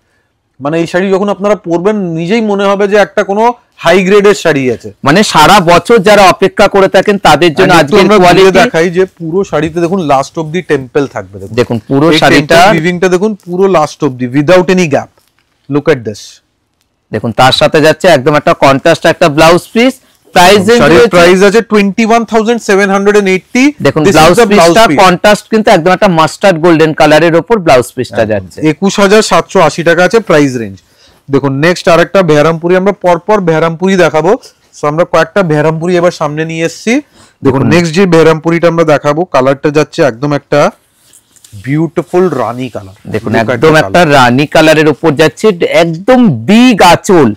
মানে এই শাড়ি যখন আপনারা পরবেন নিজেই মনে হবে যে একটা কোনো হাই গ্রেডের শাড়ি আছে। মানে সারা বছর যারা অপেক্ষা করে থাকেন তাদের জন্য আজকে কোয়ালিটি দেখাই যে পুরো শাড়িতে দেখুন লাস্ট অবধি টেম্পল থাকবে। দেখুন পুরো শাড়িটা উইভিংটা দেখুন পুরো লাস্ট অবধি without any gap. Look at this. দেখুন তার সাথে যাচ্ছে একদম একটা কন্ট্রাস্ট একটা ব্লাউজ পিস। প্রাইস আছে 21,780। দেখুন ব্লাউজ পিসটা কন্ট্রাস্ট কিন্তু একদম একটা মাস্টার্ড গোল্ডেন কালারের উপর ব্লাউজ পিসটা যাচ্ছে। 21,780 টাকা আছে প্রাইস রেঞ্জ। দেখুন নেক্সট আরেকটা বেহারামপুরি, আমরা পরপর বেহারামপুরি দেখাবো। সো আমরা কয়েকটা বেহারামপুরি এবার সামনে নিয়ে এসেছি। দেখুন নেক্সট যে বেহারামপুরিটা আমরা দেখাবো, কালারটা যাচ্ছে একদম একটা বিউটিফুল রানী কালার। দেখুন একদম একটা রানী কালারের উপর যাচ্ছে, একদম বিগ আঁচল,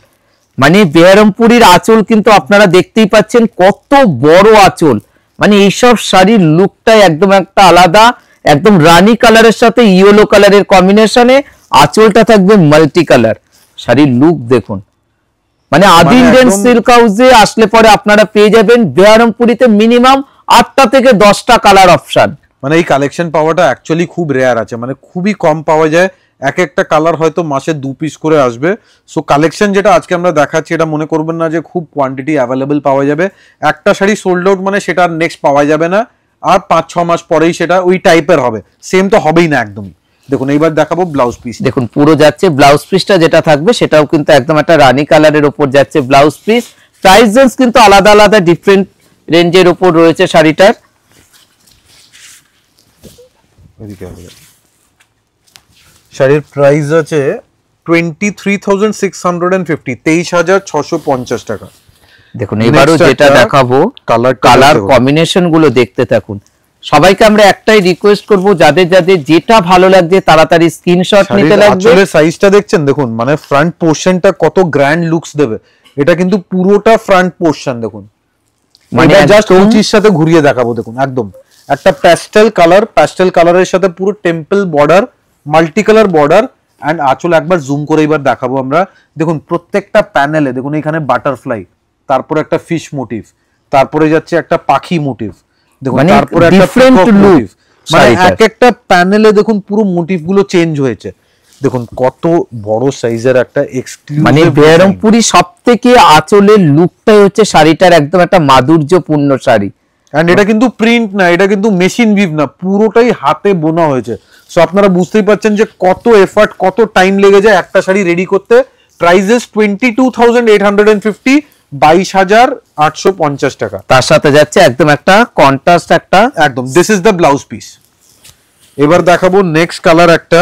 মানে বেহারামপুরির আঁচল কিন্তু আপনারা দেখতেই পাচ্ছেন কত বড় আঁচল, মানে এইসব শাড়ির লুকটাই একদম একটা আলাদা, একদম রানী কালারের সাথে ইয়েলো কালারের কম্বিনেশনে আঁচলটা থাকবে মাল্টি কালার। শাড়ির লুক দেখুন, মানে আদি ইন্ডিয়ান সিল্ক হাউসে আসলে পরে আপনারা পেয়ে যাবেন বেহারামপুরিতে মিনিমাম 8টা থেকে 10টা কালার অপশন। মানে এই কালেকশন পাওয়াটা অ্যাকচুয়ালি খুব রেয়ার আছে, মানে খুবই কম পাওয়া যায়। এক একটা কালার হয়তো মাসে 2 পিস করে আসবে। সো কালেকশন যেটা আজকে আমরা দেখাচ্ছি এটা মনে করবেন না যে খুব কোয়ান্টিটি অ্যাভেলেবল পাওয়া যাবে। একটা শাড়ি সোল্ড আউট মানে সেটা নেক্সট পাওয়া যাবে না, আর 5-6 মাস পরেই সেটা ওই টাইপের হবে, সেম তো হবেই না একদমই। দেখুন এইবার দেখাবো ব্লাউজ পিস। দেখুন পুরো যাচ্ছে ব্লাউজ পিসটা যেটা থাকবে সেটাও কিন্তু একদম একটা রানী কালারের উপর যাচ্ছে ব্লাউজ পিস। প্রাইস রেঞ্জ কিন্তু আলাদা আলাদা ডিফারেন্ট রেঞ্জের উপর রয়েছে শাড়িটার। শাড়ির প্রাইস আছে 23,650, 23,650 টাকা। দেখুন এবারও যেটা দেখাবো কালার কম্বিনেশন গুলো দেখতে থাকুন। সবাইকে আমরা একটাই রিকোয়েস্ট করব, যাদের যাদের যেটা ভালো লাগছে তাড়াতাড়ি স্ক্রিনশট নিতে লাগবে। আঁচলের সাইজটা দেখছেন, দেখুন মানে ফ্রন্ট পোরশনটা কত গ্র্যান্ড লুকস দেবে। এটা কিন্তু পুরোটা ফ্রন্ট পোরশন দেখুন, মানে জাস্ট উঁচির সাথে ঘুরিয়ে দেখাবো। দেখুন একদম একটা প্যাস্টেল কালারের সাথে পুরো temple border, multi colour border and আঁচল একবার জুম করে এবার দেখাবো আমরা। দেখুন প্রত্যেকটা প্যানেলে দেখুন এখানে বাটারফ্লাই, তারপরে একটা ফিশ মোটিভ, তারপরে যাচ্ছে একটা পাখি মোটিভ, দেখুন তারপরে একটা ডিফারেন্ট লুক, মানে এক একটা প্যানেলে দেখুন পুরো মোটিভ গুলো চেঞ্জ হয়েছে। দেখুন কত বড় সাইজের একটা এক্সক্লুসিভ, মানে বেহারামপুরি সবথেকে আঁচলের লুকটাই হচ্ছে শাড়িটার একদম একটা মাধুর্যপূর্ণ শাড়ি। এন্ড এটা কিন্তু প্রিন্ট না, এটা কিন্তু মেশিন উইভ না, পুরোটাই হাতে বোনা হয়েছে। সো আপনারা বুঝতেই পারছেন যে কত এফর্ট, কত টাইম লেগে যায় একটা শাড়ি রেডি করতে। প্রাইসেস 22,850, 22,850 টাকা। তার সাথে যাচ্ছে একদম একটা কন্ট্রাস্ট একটা, একদম this is the blouse piece. এবার দেখাবো নেক্সট কালার একটা।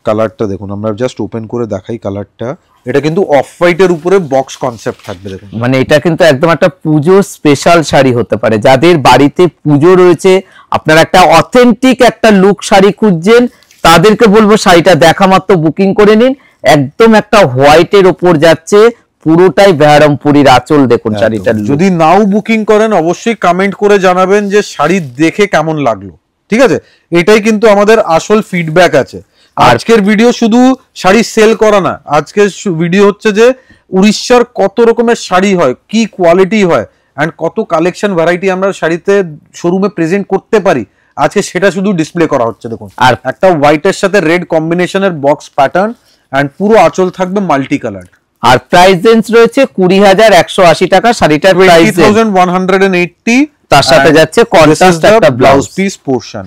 কালারটা দেখুন, আমরা জাস্ট ওপেন করে দেখাই কালারটা। এটা কিন্তু অফ হোয়াইটের উপরে বক্স কনসেপ্ট থাকবে দেখুন, মানে এটা কিন্তু একদম একটা পুজো স্পেশাল শাড়ি হতে পারে। যাদের বাড়িতে পুজো রয়েছে, আপনারা একটা অথেন্টিক একটা লুক শাড়ি খুঁজছেন, তাদেরকে বলবো শাড়িটা দেখা মাত্র বুকিং করে নিন। একদম একটা হোয়াইটের উপর যাচ্ছে, পুরোটাই বেহারামপুরির আঁচল। দেখুন শাড়িটার, যদি নাও বুকিং করেন অবশ্যই কমেন্ট করে জানাবেন যে শাড়ি দেখে কেমন লাগলো, ঠিক আছে? এটাই কিন্তু আমাদের আসল ফিডব্যাক আছে। আজকের ভিডিও শুধু শাড়ি সেল করা না, আজকের ভিডিও হচ্ছে যে উড়িষ্যার কত রকমের শাড়ি হয়, কি কোয়ালিটি হয় এন্ড কত কালেকশন ভ্যারাইটি আমরা শাড়িতে শোরুমে প্রেজেন্ট করতে পারি, আজকে সেটা শুধু ডিসপ্লে করা হচ্ছে। দেখুন আর একটা হোয়াইটের সাথে রেড কম্বিনেশনের বক্স প্যাটার্ন এন্ড পুরো আঁচল থাকবে মাল্টি কালার। আর প্রাইস রেঞ্জ রয়েছে 20,180 টাকা শাড়িটার প্রাইস 20,180। তার সাথে যাচ্ছে কন্ট্রাস্ট একটা ব্লাউজ পিস পোরশন।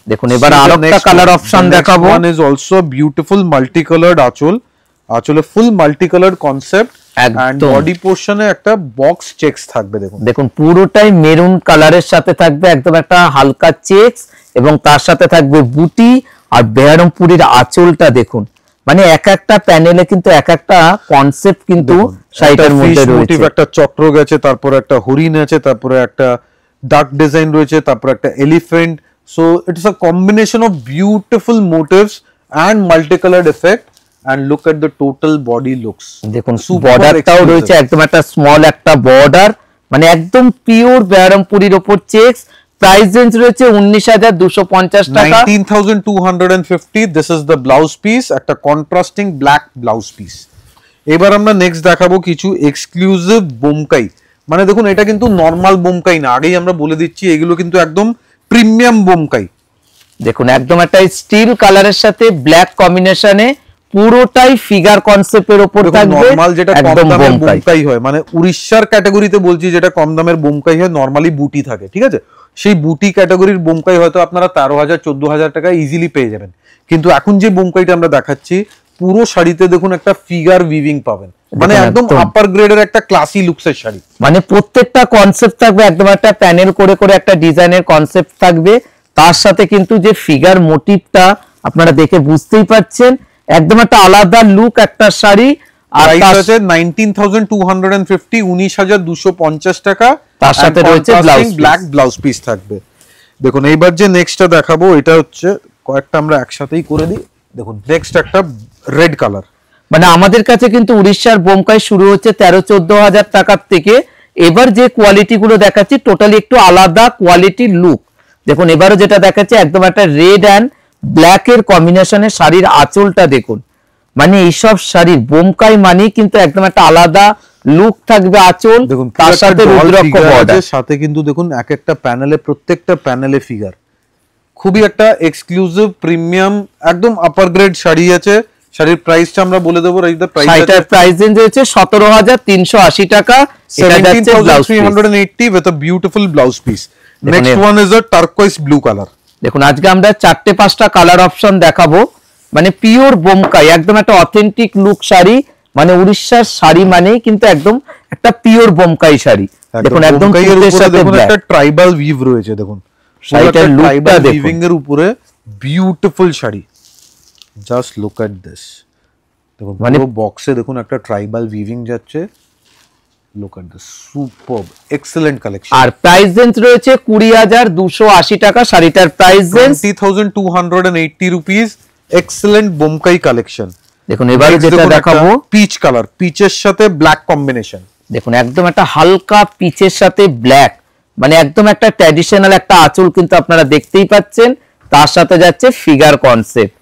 দেখুন এবার আরেকটা কালার অপশন দেখাবো। one is also beautiful multi colored আঁচলে full multi coloured concept and body পোরশনে একটা বক্স চেকস থাকবে। দেখুন পুরোটাই মেরুন কালারের সাথে থাকবে একদম একটা হালকা চেকস এবং তার সাথে থাকবে বুটি আর বেহারমপুরের আঁচলটা দেখুন, মানে এক একটা প্যানেলে কিন্তু এক একটা কনসেপ্ট কিন্তু শাড়িটার মধ্যে রয়েছে। একটা চক্র গেছে, তারপরে একটা হরিণ আছে, তারপরে একটা ডাক ডিজাইন রয়েছে, তারপরে একটা elephant. So it's a combination of beautiful motifs and multicoloured effect and look at the total body looks. দেখুন বর্ডারটাও রয়েছে একদম একটা স্মল একটা বর্ডার, মানে একদম পিওর বেহারমপুরির উপর চেকস। প্রাইস রেঞ্জ রয়েছে 19,250 টাকা, 19,250। This is the blouse piece, একটা কন্ট্রাস্টিং ব্ল্যাক ব্লাউজ পিস। এবার আমরা নেক্সট দেখাবো কিছু এক্সক্লুসিভ বোমকাই। মানে দেখুন এটা কিন্তু নরমাল বোমকাই না, আগেই আমরা বলে দিচ্ছি এগুলো কিন্তু একদম প্রিমিয়াম বোমকাই। দেখুন একদম একটা স্টিল কালারের সাথে ব্ল্যাক কম্বিনেশনে পুরোটাই ফিগার কনসেপ্টের উপর থাকবে। নরমাল যেটা কম দামের বোমকাই হয়, মানে উড়িষ্যার ক্যাটাগরিতে বলছি, যেটা কম দামের বোমকাই হয় নরমালি বুটি থাকে, ঠিক আছে? সেই বুটি ক্যাটাগরির বোমকাই হয়তো আপনারা 13,000 14,000 টাকা ইজিলি পেয়ে যাবেন, কিন্তু এখন যে বোমকাইটা আমরা দেখাচ্ছি পুরো শাড়িতে দেখুন একটা ফিগার উইভিং পাবেন, মানে একদম আপার গ্রেডের একটা ক্লাসি লুকসের শাড়ি। মানে প্রত্যেকটা কনসেপ্ট থাকবে একদম একটা প্যানেল করে করে একটা ডিজাইনের কনসেপ্ট থাকবে, তার সাথে কিন্তু যে ফিগার মোটিভটা আপনারা দেখে বুঝতেই পারছেন একদম একটা আলাদা লুক একটা শাড়ি। আর প্রাইস আছে 19,250, 19,250 টাকা। তার সাথে রয়েছে ব্ল্যাক ব্লাউজ পিস থাকবে। দেখুন এইবার যে নেক্সটটা দেখাবো এটা হচ্ছে কয়েকটা আমরা একসাথেই করে দিই। দেখুন নেক্সট একটা রেড কালার, মানে আমাদের কাছে কিন্তু উড়িষ্যার বোমকাই শুরু হচ্ছে 13-14 হাজার টাকার থেকে। এবার যে কোয়ালিটি গুলো দেখাচ্ছি টোটালি একটু আলাদা কোয়ালিটির লুক। দেখুন এবারও যেটা দেখাচ্ছে একদম একটা রেড অ্যান্ড ব্ল্যাক এর কম্বিনেশনে শাড়ির আঁচলটা দেখুন, মানে এইসব শাড়ির বোমকাই মানে কিন্তু একদম একটা আলাদা লুক থাকবে আঁচল, তার সাথে রুদ্রাক্ষ বর্ডার, সাথে কিন্তু দেখুন এক একটা প্যানেলে প্রত্যেকটা প্যানেলে ফিগার। খুবই একটা এক্সক্লুসিভ প্রিমিয়াম একদম আপার গ্রেড শাড়ি আছে। শাড়ির প্রাইসটা আমরা বলে দেবো। শাড়িটার প্রাইস রেঞ্জ হচ্ছে 17,380 টাকা, 17,380 with a beautiful blouse piece. Next one is a turquoise blue color. দেখুন আজকে আমরা 4-5টা কালার অপশন দেখাবো, মানে পিওর বোমকাই একদম একটা অথেন্টিক লুক শাড়ি, মানে উড়িষ্যার শাড়ি মানেই কিন্তু একদম একটা পিওর বোমকাই শাড়ি। দেখুন একদম পিওরের সাথে একটা ট্রাইবাল উইভ রয়েছে, দেখুন শাড়িটার লুকটা দেখুন, উইভিং এর উপরে beautiful sari. Just look at this, দেখুন মানে বক্সে দেখুন একটা ট্রাইবাল উইভিং যাচ্ছে। Look at this superb excellent collection। আর প্রাইস রেঞ্জ রয়েছে 20,280 টাকা, শাড়িটার price range 20,280 rupees। Excellent Bomkai collection. দেখুন এবারে যেটা দেখাবো পিচ কালার, পিচের সাথে ব্ল্যাক কম্বিনেশন। দেখুন একদম একটা হালকা পিচের সাথে ব্ল্যাক, মানে একদম একটা ট্র্যাডিশনাল একটা আঁচল কিন্তু আপনারা দেখতেই পাচ্ছেন, তার সাথে যাচ্ছে ফিগার কনসেপ্ট,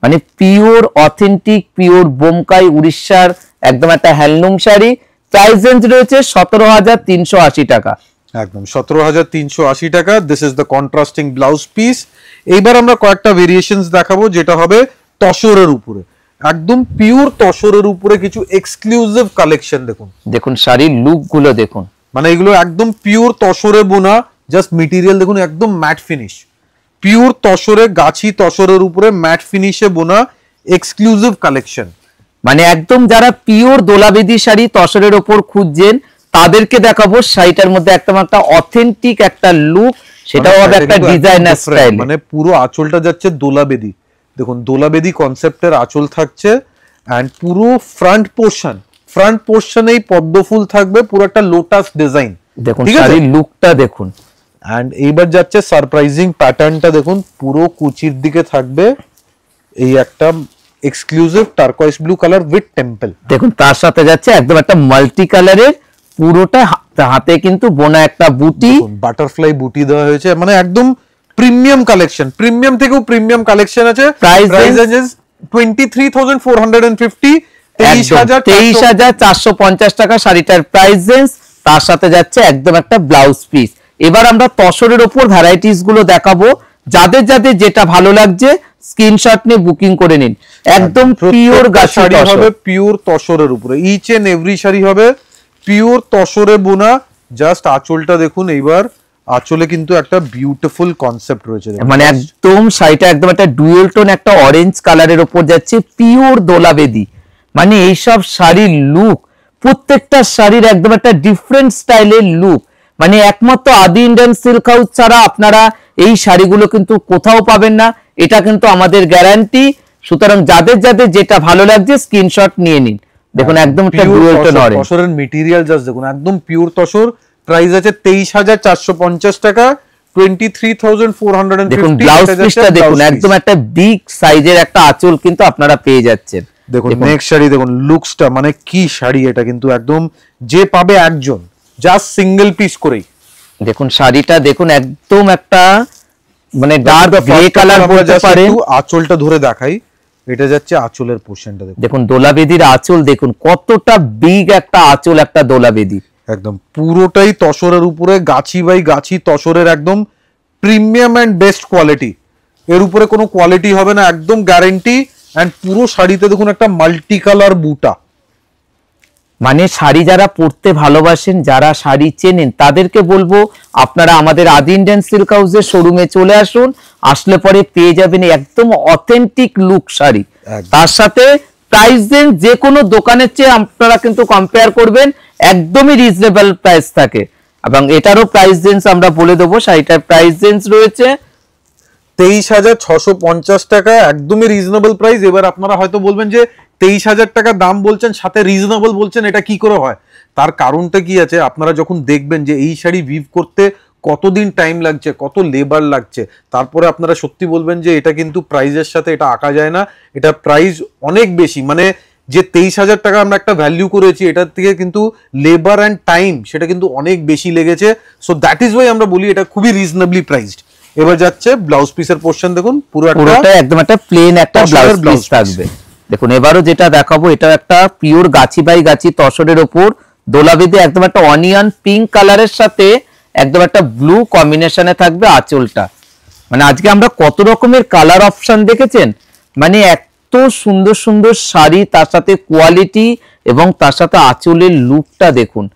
মানে পিওর অথেন্টিক পিওর বোমকাই উড়িষ্যার একদম একটা হ্যান্ডলুম শাড়ি। প্রাইস রেঞ্জ রয়েছে 17,380 টাকা, একদম 17,380 টাকা। This is the contrasting blouse piece. এইবার আমরা কয়েকটা ভেরিয়েশনস দেখাবো যেটা হবে তসরের উপরে, একদম পিওর তসরের উপরে কিছু এক্সক্লুসিভ কালেকশন। দেখুন দেখুন শাড়ির লুক গুলো দেখুন, মানে এগুলো একদম পিওর তসরে বোনা, জাস্ট মেটেরিয়াল দেখুন একদম ম্যাট ফিনিশ, পিওর তসরে গাছি তসরের উপরে ম্যাট ফিনিশে বোনা এক্সক্লুসিভ কালেকশন। মানে একদম যারা পিওর দোলাবেদি শাড়ি তসরের উপর খুঁজছেন তাদেরকে দেখাবো শাড়িটার মধ্যে একদম একটা অথেন্টিক একটা লুক, সেটাও হবে একটা ডিজাইনার স্টাইল, মানে পুরো আঁচলটা যাচ্ছে দোলাবেদি। দেখুন দোলাবেদি কনসেপ্টের আঁচল থাকছে এন্ড পুরো ফ্রন্ট পোরশনেই পদ্ম ফুল থাকবে, পুরো একটা লোটাস ডিজাইন। দেখুন শাড়ির লুকটা দেখুন। এন্ড এইবার যাচ্ছে সারপ্রাইজিং প্যাটার্নটা দেখুন, পুরো কুচির দিকে থাকবে এই একটা exclusive turquoise blue colour with temple. দেখুন তার সাথে যাচ্ছে একদম একটা মাল্টি কালারের পুরোটা হাতে কিন্তু বোনা একটা বুটি, বাটারফ্লাই বুটি দেওয়া হয়েছে, মানে একদম প্রিমিয়াম কালেকশন, প্রিমিয়াম থেকেও প্রিমিয়াম কালেকশন আছে। প্রাইস রেঞ্জ 23,450, 23,450 টাকা শাড়িটার প্রাইস রেঞ্জ। তার সাথে যাচ্ছে একদম একটা ব্লাউজ পিস। এবার আমরা তসরের উপর ভ্যারাইটিস গুলো দেখাবো, যাদের যাদের যেটা ভালো লাগছে স্ক্রিনশট নিয়ে বুকিং করে নিন। একদম পিওর গাছি শাড়ি হবে, পিওর তসরের উপরে, ইচ এন্ড এভরি শাড়ি হবে পিওর তসরে বোনা। জাস্ট আঁচলটা দেখুন, এইবার আঁচলে কিন্তু একটা বিউটিফুল কনসেপ্ট রয়েছে, মানে একদম শাড়িটা একদম একটা ডুয়েল টোন একটা অরেঞ্জ কালারের উপর যাচ্ছে, পিওর দোলাবেদি। মানে এইসব শাড়ির লুক, প্রত্যেকটা শাড়ির একদম একটা ডিফারেন্ট স্টাইলের লুক। মানে একমাত্র আদি ইন্ডিয়ান সিল্ক হাউস ছাড়া আপনারা এই শাড়িগুলো কিন্তু কোথাও পাবেন না, এটা কিন্তু আমাদের গ্যারান্টি। সুতরাং যাদের যাদের যেটা ভালো লাগছে স্ক্রিনশট নিয়ে নিন। দেখুন একদম একটা ডুয়েল টোন অরেঞ্জ। তসরের মেটেরিয়াল জাস্ট দেখুন, একদম পিওর তসর। প্রাইস আছে 23,450 টাকা, 23,450। দেখুন ব্লাউজ পিসটা দেখুন, একদম একটা বিগ সাইজের একটা আঁচল কিন্তু আপনারা পেয়ে যাচ্ছেন। দেখুন নেক্সট শাড়ি দেখুন, লুকসটা মানে কি শাড়ি এটা, কিন্তু একদম যে পাবে একজন, জাস্ট সিঙ্গেল পিস করেই। দেখুন শাড়িটা দেখুন, একদম একটা মানে ডার্ক গ্রে কালার বলতে পারেন। আঁচলটা ধরে দেখাই, এটা যাচ্ছে আঁচলের পোরশনটা দেখুন। দেখুন দোলাবেদির আঁচল দেখুন, কতটা বিগ একটা আঁচল, একটা দোলাবেদি। একদম পুরোটাই তসরের উপরে, গাছি বাই গাছি তসরের, একদম প্রিমিয়াম এন্ড বেস্ট কোয়ালিটি। এর উপরে কোনো কোয়ালিটি হবে না, একদম গ্যারান্টি। এন্ড পুরো শাড়িতে দেখুন একটা মাল্টি কালার বুটা। মানে শাড়ি যারা পরতে ভালোবাসেন, যারা শাড়ি চেনেন, তাদেরকে বলবো আপনারা আমাদের আদি ইন্ডিয়ান সিল্ক হাউসের শোরুমে চলে আসুন। আসলে পরে পেয়ে যাবেন একদম অথেন্টিক লুক শাড়ি। তার সাথে প্রাইস রেঞ্জ যে কোনো দোকানের চেয়ে আপনারা কিন্তু কম্পেয়ার করবেন, একদমই রিজনেবল প্রাইস থাকে। এবং এটারও প্রাইস রেঞ্জ আমরা বলে দেবো। শাড়িটার প্রাইস রেঞ্জ রয়েছে 23,650 টাকা, একদমই রিজনেবল প্রাইস। এবার আপনারা হয়তো বলবেন যে 23,000 টাকা দাম বলছেন, সাথে রিজনেবল বলছেন, এটা কি করে হয়? তার কারণটা কি আছে, আপনারা যখন দেখবেন যে এই শাড়ি উইভ করতে কতদিন টাইম লাগছে, কত লেবার লাগছে, তারপরে আপনারা সত্যি বলবেন যে এটা কিন্তু প্রাইজের সাথে এটা আঁকা যায় না, এটা প্রাইস অনেক বেশি। মানে যে 23,000 টাকা আমরা একটা ভ্যালু করেছি, এটার থেকে কিন্তু লেবার অ্যান্ড টাইম সেটা কিন্তু অনেক বেশি লেগেছে। সো দ্যাট ইজ ওয়াই আমরা বলি এটা খুবই রিজনেবলি প্রাইসড। এবার যাচ্ছে ব্লাউজ পিসের পোরশন দেখুন, পুরোটা একদম একটা প্লেন একটা ব্লাউজ পিস থাকবে। দেখুন এবারও যেটা দেখাবো, এটা একটা পিওর গাছি বাই গাছি তসরের উপর দোলাবেদি, একদম একটা অনিয়ন পিঙ্ক কালারের সাথে একদম একটা ব্লু কম্বিনেশনে থাকবে আঁচলটা। মানে আজকে আমরা কত রকমের কালার অপশন দেখেছেন, মানে এত সুন্দর সুন্দর শাড়ি, তার সাথে কোয়ালিটি এবং তার সাথে আঁচলের লুকটা দেখুন।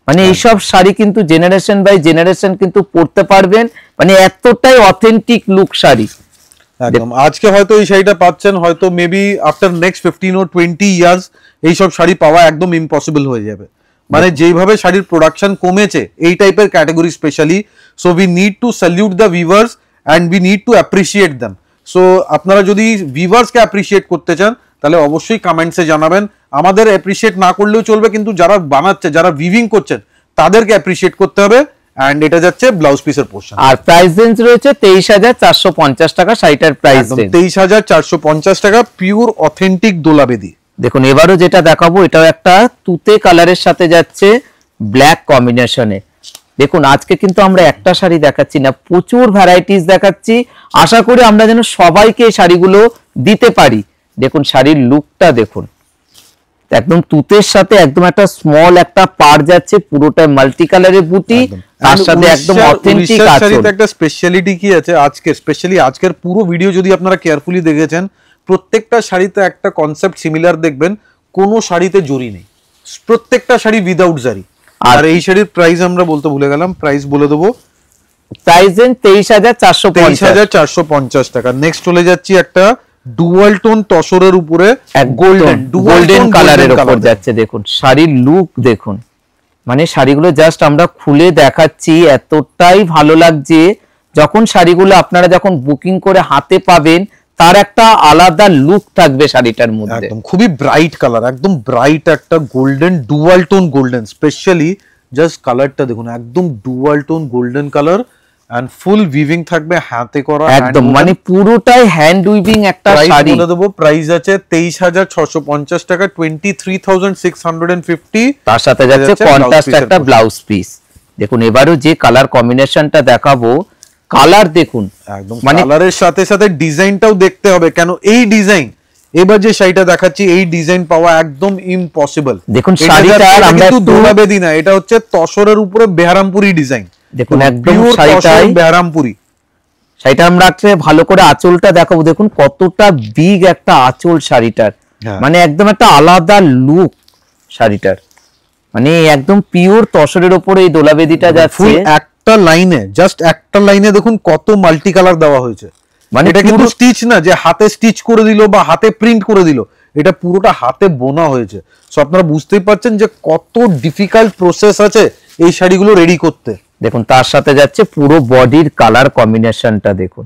মানে এইসব শাড়ি কিন্তু জেনারেশন বাই জেনারেশন কিন্তু পরতে পারবেন, মানে এতটাই অথেন্টিক লুক শাড়ি। একদম আজকে হয়তো এই শাড়িটা পাচ্ছেন, হয়তো maybe after next 15 or 20 years এইসব শাড়ি পাওয়া একদম ইম্পসিবল হয়ে যাবে। মানে যেইভাবে শাড়ির প্রোডাকশন কমেছে এই টাইপের category specially, so we need to salute the viewers and we need to appreciate them. So আপনারা যদি ভিউয়ার্সকে অ্যাপ্রিসিয়েট করতে চান তাহলে অবশ্যই কমেন্টসে জানাবেন। আমাদের অ্যাপ্রিসিয়েট না করলেও চলবে, কিন্তু যারা বানাচ্ছে, যারা উইভিং করছেন তাদেরকে অ্যাপ্রিসিয়েট করতে হবে। এন্ড এটা যাচ্ছে ব্লাউজ পিসের পোরশন। আর প্রাইস রেঞ্জ রয়েছে 23,450 টাকা শাড়িটার প্রাইস রেঞ্জ। 23,450 টাকা, পিওর অথেন্টিক দোলাবেদি। দেখুন এবারও যেটা দেখাবো, এটাও একটা তুতে কালারের সাথে যাচ্ছে ব্ল্যাক কম্বিনেশনে। দেখুন আজকে কিন্তু আমরা একটা শাড়ি দেখাচ্ছি না, প্রচুর ভ্যারাইটিস দেখাচ্ছি। আশা করি আমরা যেন সবাইকে এই শাড়িগুলো দিতে পারি। দেখুন শাড়ির লুকটা দেখুন, একদম তুতের সাথে একদম একটা স্মল একটা পার যাচ্ছে, পুরোটা মাল্টি কালারের বুটি, তার সাথে একদম অথেন্টিক আঁচল। একটা স্পেশালিটি কি আছে আজকে, স্পেশালি আজকের পুরো ভিডিও যদি আপনারা কেয়ারফুলি দেখেছেন, প্রত্যেকটা শাড়িতে একটা কনসেপ্ট সিমিলার দেখবেন, কোনো শাড়িতে জরি নেই, প্রত্যেকটা শাড়ি উইদাউট জারি। আর এই শাড়ির প্রাইস আমরা বলতে ভুলে গেলাম, প্রাইস বলে দেবো। প্রাইস রেঞ্জ 23,450 টাকা। নেক্সট চলে যাচ্ছি একটা ডুয়াল টোন তসরের উপরে গোল্ডেন কালারের উপর যাচ্ছে। দেখুন শাড়ির লুক দেখুন, মানে শাড়িগুলো জাস্ট আমরা খুলে দেখাচ্ছি, এতটাই ভালো লাগছে। যখন শাড়িগুলো আপনারা যখন বুকিং করে হাতে পাবেন, তার একটা আলাদা লুক থাকবে শাড়িটার মধ্যে। একদম খুবই ব্রাইট কালার, একদম ব্রাইট একটা golden, dual tone golden. Specially just কালারটা দেখুন, একদম dual tone golden colour and full weaving থাকবে, হাতে করা একদম, মানে পুরোটাই হ্যান্ড উইভিং একটা শাড়ি। বলে দেবো প্রাইস আছে 23,650 টাকা, 23,650। তার সাথে যাচ্ছে কন্ট্রাস্ট একটা ব্লাউজ পিস। দেখুন এবারও যে কালার কম্বিনেশনটা দেখাবো, কালার দেখুন, একদম কালারের সাথে সাথে ডিজাইনটাও দেখতে হবে, কেন এই ডিজাইন এবার যে শাড়িটা দেখাচ্ছি এই ডিজাইন পাওয়া একদম ইম্পসিবল। দেখুন শাড়িটা আমরা একটু দোলাবেদি না, এটা হচ্ছে তসরের উপরে বেহারামপুরি ডিজাইন। দেখুন একদম শাড়িটাই বেহারামপুরি। শাড়িটা আমরা ভালো করে আঁচলটা দেখাবো, দেখুন কতটা বিগ একটা আঁচল শাড়িটার, মানে একদম একটা আলাদা লুক শাড়িটার, মানে একদম পিওর তসরের উপরে এই দোলাবেদিটা যাচ্ছে। একটা লাইনে, জাস্ট একটা লাইনে দেখুন কত মাল্টি কালার দেওয়া হয়েছে, মানে এটা কিন্তু স্টিচ না যে হাতে স্টিচ করে দিল বা হাতে প্রিন্ট করে দিল, এটা পুরোটা হাতে বোনা হয়েছে। সো আপনারা বুঝতেই পারছেন যে কত ডিফিকাল্ট প্রসেস আছে এই শাড়িগুলো রেডি করতে। দেখুন তার সাথে যাচ্ছে পুরো বডির কালার কম্বিনেশনটা দেখুন,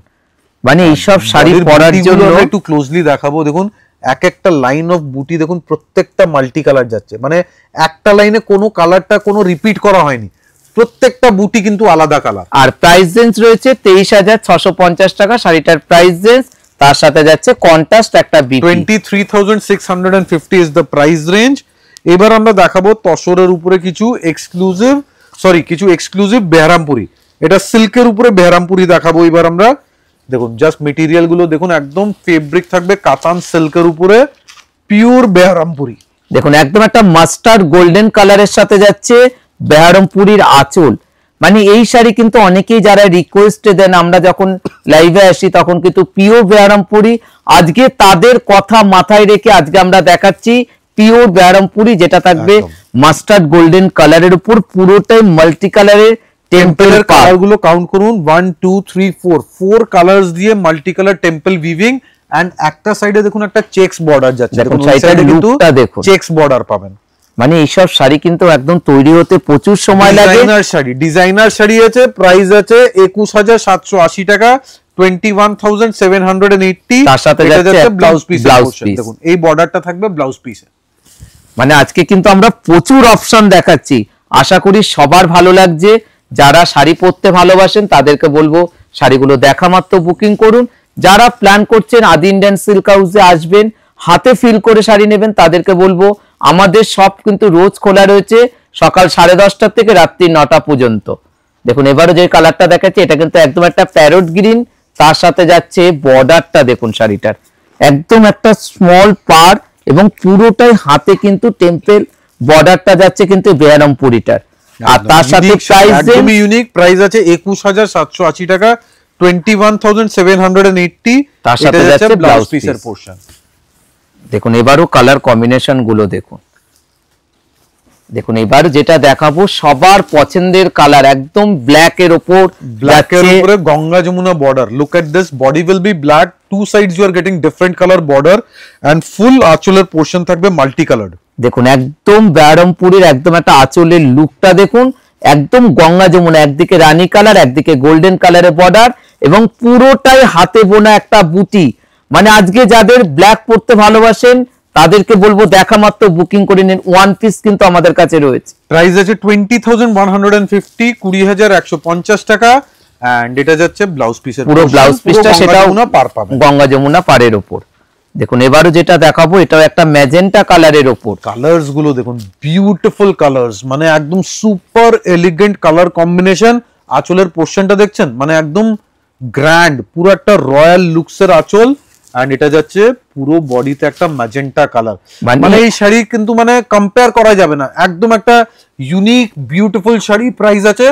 মানে এইসব শাড়ি পরার জন্য একটু ক্লোজলি দেখাবো। দেখুন এক একটা লাইন অফ বুটি দেখুন, প্রত্যেকটা মাল্টি কালার যাচ্ছে, মানে একটা লাইনে কোনো কালারটা কোনো রিপিট করা হয়নি, প্রত্যেকটা বুটি কিন্তু আলাদা কালার। আর প্রাইস রেঞ্জ রয়েছে 23,650 টাকা শাড়িটার প্রাইস রেঞ্জ, তার সাথে যাচ্ছে কন্ট্রাস্ট একটা bit 23,650 is the price range. এবার আমরা দেখাবো তসরের উপরে কিছু এক্সক্লুসিভ বেহারামপুরি, এটা সিল্কের উপরে বেহারামপুরি দেখাবো এবার আমরা। দেখুন জাস্ট মেটেরিয়াল গুলো দেখুন, একদম ফেব্রিক থাকবে কাতান সিল্কের উপরে পিওর বেহারামপুরি। দেখুন একদম একটা মাস্টার্ড গোল্ডেন কালারের সাথে যাচ্ছে বেহারামপুরির আঁচল, মানে এই শাড়ি কিন্তু অনেকেই যারা রিকোয়েস্টে দেন আমরা যখন লাইভে আসি তখন কিন্তু পিওর বেহারামপুরি, আজকে তাদের কথা মাথায় রেখে আজকে আমরা দেখাচ্ছি পিওর বেহারামপুরি, যেটা থাকবে মাস্টার্ড গোল্ডেন কালারের উপর, পুরোটাই মাল্টি কালারের টেম্পলের কালার গুলো কাউন্ট করুন 1 2 3 4 কালার্স দিয়ে multi colour temple weaving, and একটা সাইডে দেখুন একটা চেকস বর্ডার যাচ্ছে, দেখুন সাইডে কিন্তু চেকস বর্ডার পাবেন। মানে এইসব শাড়ি কিন্তু একদম তৈরি হতে প্রচুর সময় লাগে। ডিজাইনার শাড়ি আছে, প্রাইস আছে 21,780 টাকা, 21,780। তার সাথে যাচ্ছে ব্লাউজ পিস, দেখুন এই বর্ডারটা থাকবে ব্লাউজ পিসে। মানে আজকে কিন্তু আমরা প্রচুর অপশন দেখাচ্ছি, আশা করি সবার ভালো লাগছে। যারা শাড়ি পরতে ভালোবাসেন তাদেরকে বলবো শাড়িগুলো দেখা মাত্র বুকিং করুন। যারা প্ল্যান করছেন আদি ইন্ডিয়ান সিল্ক হাউসে আসবেন, হাতে ফিল করে শাড়ি নেবেন, তাদেরকে বলবো আমাদের শপ কিন্তু রোজ খোলা রয়েছে সকাল 10:30 থেকে রাত্রি 9টা পর্যন্ত। দেখুন এবারে যে কালারটা দেখাচ্ছি এটা কিন্তু একদম একটা প্যারট গ্রিন, তার সাথে যাচ্ছে বর্ডারটা দেখুন শাড়িটার একদম একটা স্মল পার এবং পুরোটাই হাতে কিন্তু টেম্পল বর্ডারটা যাচ্ছে কিন্তু বেহারামপুরিটার। আর তার সাথে প্রাইস একদমই ইউনিক, প্রাইস আছে 21,780 টাকা, 21,780। তার সাথে যাচ্ছে ব্লাউজ পিসের পোরশন। দেখুন এবারও কালার কম্বিনেশন গুলো দেখুন, দেখুন এবার যেটা দেখাবো সবার পছন্দের কালার, একদম ব্ল্যাক এর উপর, ব্ল্যাকের উপরে Ganga Jamuna border. Look at this, body will be black, two sides you are getting different colour border, and full আঁচলের পোরশন থাকবে মাল্টি কালার্ড। দেখুন একদম বেহারামপুরের একদম একটা আঁচলের লুকটা দেখুন, একদম গঙ্গা যমুনা, একদিকে রানী কালার একদিকে গোল্ডেন কালারের বর্ডার এবং পুরোটাই হাতে বোনা একটা বুটি। মানে আজকে যাদের ব্ল্যাক পরতে ভালোবাসেন তাদেরকে বলবো দেখা মাত্র বুকিং করে নিন, ওয়ান পিস কিন্তু আমাদের কাছে রয়েছে। প্রাইস আছে 20,150, 20,150 টাকা, এন্ড এটা যাচ্ছে ব্লাউজ পিসের, পুরো ব্লাউজ পিসটা সেটাও পার পাবেন গঙ্গা যমুনা পাড়ের উপর। দেখুন এবারও যেটা দেখাবো এটাও একটা ম্যাজেন্টা কালারের উপর। কালার্স গুলো দেখুন, বিউটিফুল কালার্স, মানে একদম সুপার এলিগেন্ট কালার কম্বিনেশন। আঁচলের পোরশনটা দেখছেন, মানে একদম গ্র্যান্ড, পুরো একটা রয়্যাল লুকসের আঁচল, এন্ড এটা যাচ্ছে পুরো বডিতে একটা ম্যাজেন্টা কালার। মানে এই শাড়ি কিন্তু মানে কম্পেয়ার করা যাবে না, একদম একটা ইউনিক বিউটিফুল শাড়ি। প্রাইস আছে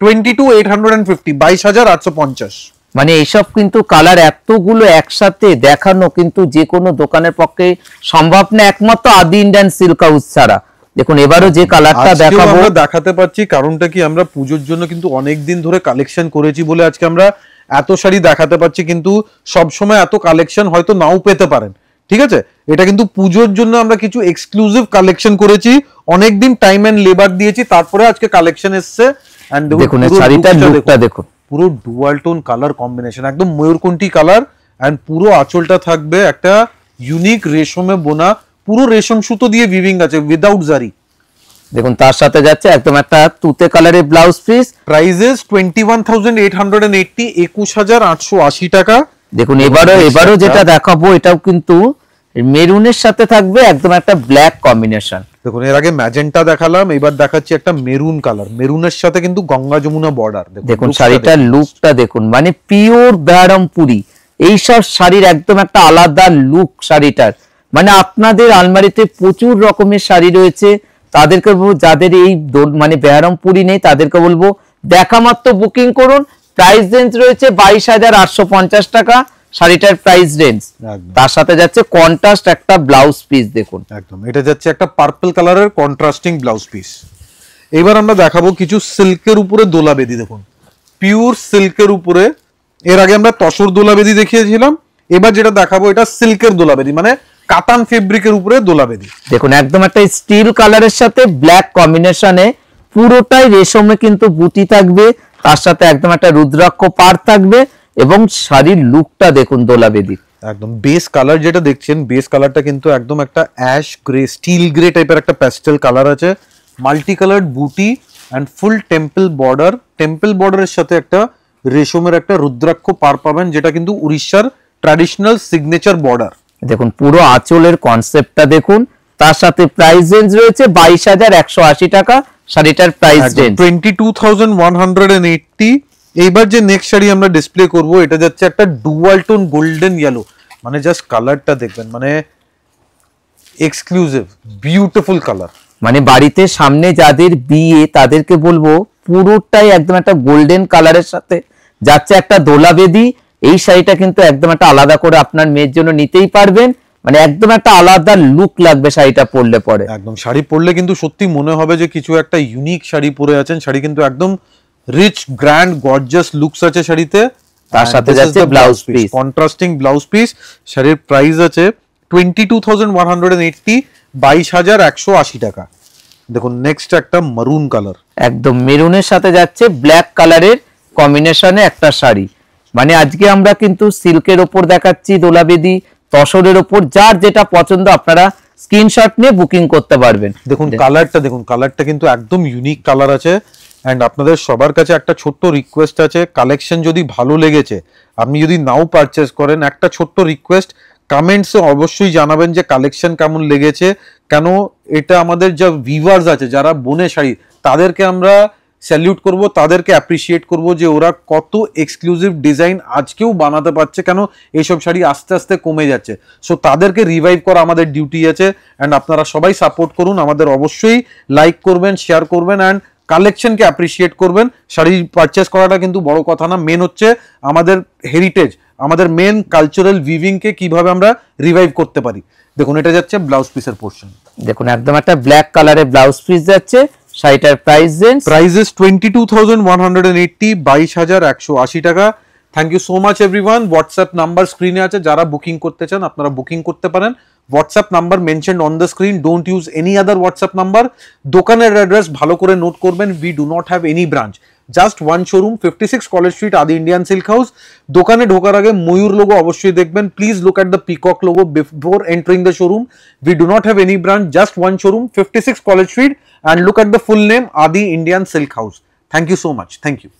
22,850, 22,850। মানে এইসব কিন্তু কালার এতগুলো একসাথে দেখানো কিন্তু যে কোনো দোকানের পক্ষে সম্ভব না, একমাত্র আদি ইন্ডিয়ান সিল্ক হাউস ছাড়া। দেখুন এবারও যে কালারটা দেখাবো, আমরা দেখাতে পাচ্ছি কারণটা কি, আমরা পুজোর জন্য কিন্তু অনেক দিন ধরে কালেকশন করেছি বলে আজকে আমরা এত শাড়ি দেখাতে পাচ্ছি, কিন্তু সব সময় এত কালেকশন হয়তো নাও পেতে পারেন, ঠিক আছে? এটা কিন্তু পুজোর জন্য আমরা কিছু এক্সক্লুসিভ কালেকশন করেছি, অনেকদিন টাইম এন্ড লেবার দিয়েছি, তারপরে আজকে কালেকশন এসেছে। এন্ড দেখুন এই শাড়িটার লুকটা দেখুন, পুরো ডুয়াল টোন কালার কম্বিনেশন, একদম ময়ূরকণ্ঠী কালার, এন্ড পুরো আঁচলটা থাকবে একটা ইউনিক রেশমে বোনা, পুরো রেশম সুতো দিয়ে উইভিং আছে উইদাউট জারি। দেখুন তার সাথে যাচ্ছে একদম একটা তুতে কালারের ব্লাউজ পিস। প্রাইসেস 21,880, 21,880 টাকা। দেখুন এবারও যেটা দেখাবো এটাও কিন্তু মেরুনের সাথে থাকবে একদম একটা ব্ল্যাক কম্বিনেশন। দেখুন এর আগে ম্যাজেন্টা দেখালাম, এবার দেখাচ্ছি একটা মেরুন কালার, মেরুনের সাথে কিন্তু গঙ্গা যমুনা বর্ডার। দেখুন শাড়িটার লুকটা দেখুন, মানে পিওর বেহারামপুরি এইসব শাড়ির একদম একটা আলাদা লুক শাড়িটার। মানে আপনাদের আলমারিতে প্রচুর রকমের শাড়ি রয়েছে, তাদেরকে বলবো যাদের এই মানে বেহারামপুরি নেই তাদেরকে বলবো দেখা মাত্র বুকিং করুন। প্রাইস রেঞ্জ রয়েছে 22,850 টাকা শাড়িটার প্রাইস রেঞ্জ। তার সাথে যাচ্ছে কন্ট্রাস্ট একটা ব্লাউজ পিস, দেখুন একদম এটা যাচ্ছে একটা পার্পল কালারের কন্ট্রাস্টিং ব্লাউজ পিস। এবার আমরা দেখাবো কিছু সিল্কের উপরে দোলা বেদি। দেখুন পিওর সিল্কের উপরে, এর আগে আমরা তসর দোলা বেদি দেখিয়েছিলাম, এবার যেটা দেখাবো এটা সিল্কের দোলা বেদি, মানে কাতান ফেব্রিকের উপরে দোলা বেদি। দেখুন একদম একটা স্টিল কালারের সাথে ব্ল্যাক কম্বিনেশনে পুরোটাই রেশমে কিন্তু বুটি থাকবে, তার সাথে একদম একটা রুদ্রাক্ষ পার থাকবে এবং শাড়ির লুকটা দেখুন দোলা বেদি। একদম বেস কালার যেটা দেখছেন, বেস কালারটা কিন্তু একদম একটা অ্যাশ গ্রে, স্টিল গ্রে টাইপের একটা প্যাস্টেল কালার আছে, মাল্টি কালার্ড বুটি and full temple border. Temple বর্ডারের সাথে একটা রেশমের একটা রুদ্রাক্ষ পার পাবেন, যেটা কিন্তু উড়িষ্যার ট্র্যাডিশনাল সিগনেচার বর্ডার। দেখুন পুরো আঁচলের কনসেপ্টটা দেখুন, তার সাথে প্রাইস রেঞ্জ রয়েছে 22,180 টাকা শাড়িটার প্রাইস রেঞ্জ 22,180। এইবার যে নেক্সট শাড়ি আমরা ডিসপ্লে করব এটা যাচ্ছে একটা ডুয়াল টোন গোল্ডেন ইয়েলো, মানে জাস্ট কালারটা দেখবেন, মানে এক্সক্লুসিভ বিউটিফুল কালার। মানে বাড়িতে সামনে যাদের বিয়ে তাদেরকে বলবো পুরোটাই একদম একটা গোল্ডেন কালারের সাথে যাচ্ছে একটা দোলা বেদি। এই শাড়িটা কিন্তু একদম একটা আলাদা করে আপনার মেয়ের জন্য নিতেই পারবেন, মানে একদম একটা আলাদা লুক লাগবে শাড়িটা পরলে পরে। একদম শাড়ি পরলে কিন্তু সত্যি মনে হবে যে কিছু একটা ইউনিক শাড়ি পরে আছেন। শাড়ি কিন্তু একদম রিচ গ্র্যান্ড গর্জিয়াস লুকস আছে শাড়িতে, তার সাথে যাচ্ছে blouse piece, contrasting blouse piece. শাড়ির প্রাইস আছে 22,180, 22,180 টাকা। দেখুন নেক্সট একটা মারুন কালার, একদম মেরুনের সাথে যাচ্ছে ব্ল্যাক কালারের কম্বিনেশনে একটা শাড়ি। মানে আজকে আমরা কিন্তু সিল্কের ওপর দেখাচ্ছি দোলা বেদি, তসরের ওপর, যার যেটা পছন্দ আপনারা স্ক্রিনশট নিয়ে বুকিং করতে পারবেন। দেখুন কালারটা, দেখুন কালারটা কিন্তু একদম ইউনিক কালার আছে। অ্যান্ড আপনাদের সবার কাছে একটা ছোট্ট রিকোয়েস্ট আছে, কালেকশন যদি ভালো লেগেছে, আপনি যদি নাও পারচেস করেন, একটা ছোট্ট রিকোয়েস্ট, কমেন্টসে অবশ্যই জানাবেন যে কালেকশন কেমন লেগেছে। কেন এটা আমাদের যা ভিউয়ার্স আছে যারা বোনে শাড়ি, তাদেরকে আমরা স্যালিউট করব, তাদেরকে অ্যাপ্রিসিয়েট করব যে ওরা কত এক্সক্লুসিভ ডিজাইন আজকেও বানাতে পারছে, কেন এইসব শাড়ি আস্তে আস্তে কমে যাচ্ছে। সো তাদেরকে রিভাইভ করা আমাদের ডিউটি আছে। অ্যান্ড আপনারা সবাই সাপোর্ট করুন, আমাদের অবশ্যই লাইক করবেন, শেয়ার করবেন অ্যান্ড কালেকশনকে অ্যাপ্রিসিয়েট করবেন। শাড়ি পারচেস করাটা কিন্তু বড় কথা না, মেন হচ্ছে আমাদের হেরিটেজ, আমাদের মেন কালচারাল উইভিংকে কিভাবে আমরা রিভাইভ করতে পারি। দেখুন এটা যাচ্ছে ব্লাউজ পিসের পোর্শন, দেখুন একদম একটা ব্ল্যাক কালারের ব্লাউজ পিস যাচ্ছে। শাড়িটার প্রাইস রেঞ্জ 22,180, 22,180 টাকা। Thank you so much everyone. WhatsApp number স্ক্রিনে আছে, যারা বুকিং করতে চান আপনারা বুকিং করতে পারেন। WhatsApp number mentioned on the screen, don't use any other WhatsApp number. দোকানের অ্যাড্রেস ভালো করে নোট করবেন, we do not have any branch, just one showroom, 56 college street, আদি ইন্ডিয়ান সিল্ক হাউস। দোকানে ঢোকার আগে ময়ূর লোগো অবশ্যই দেখবেন, please look at the peacock logo before entering the showroom. We do not have any branch, just one showroom, 56 college street, and look at the full name, Adi Indian Silk House. Thank you so much. Thank you.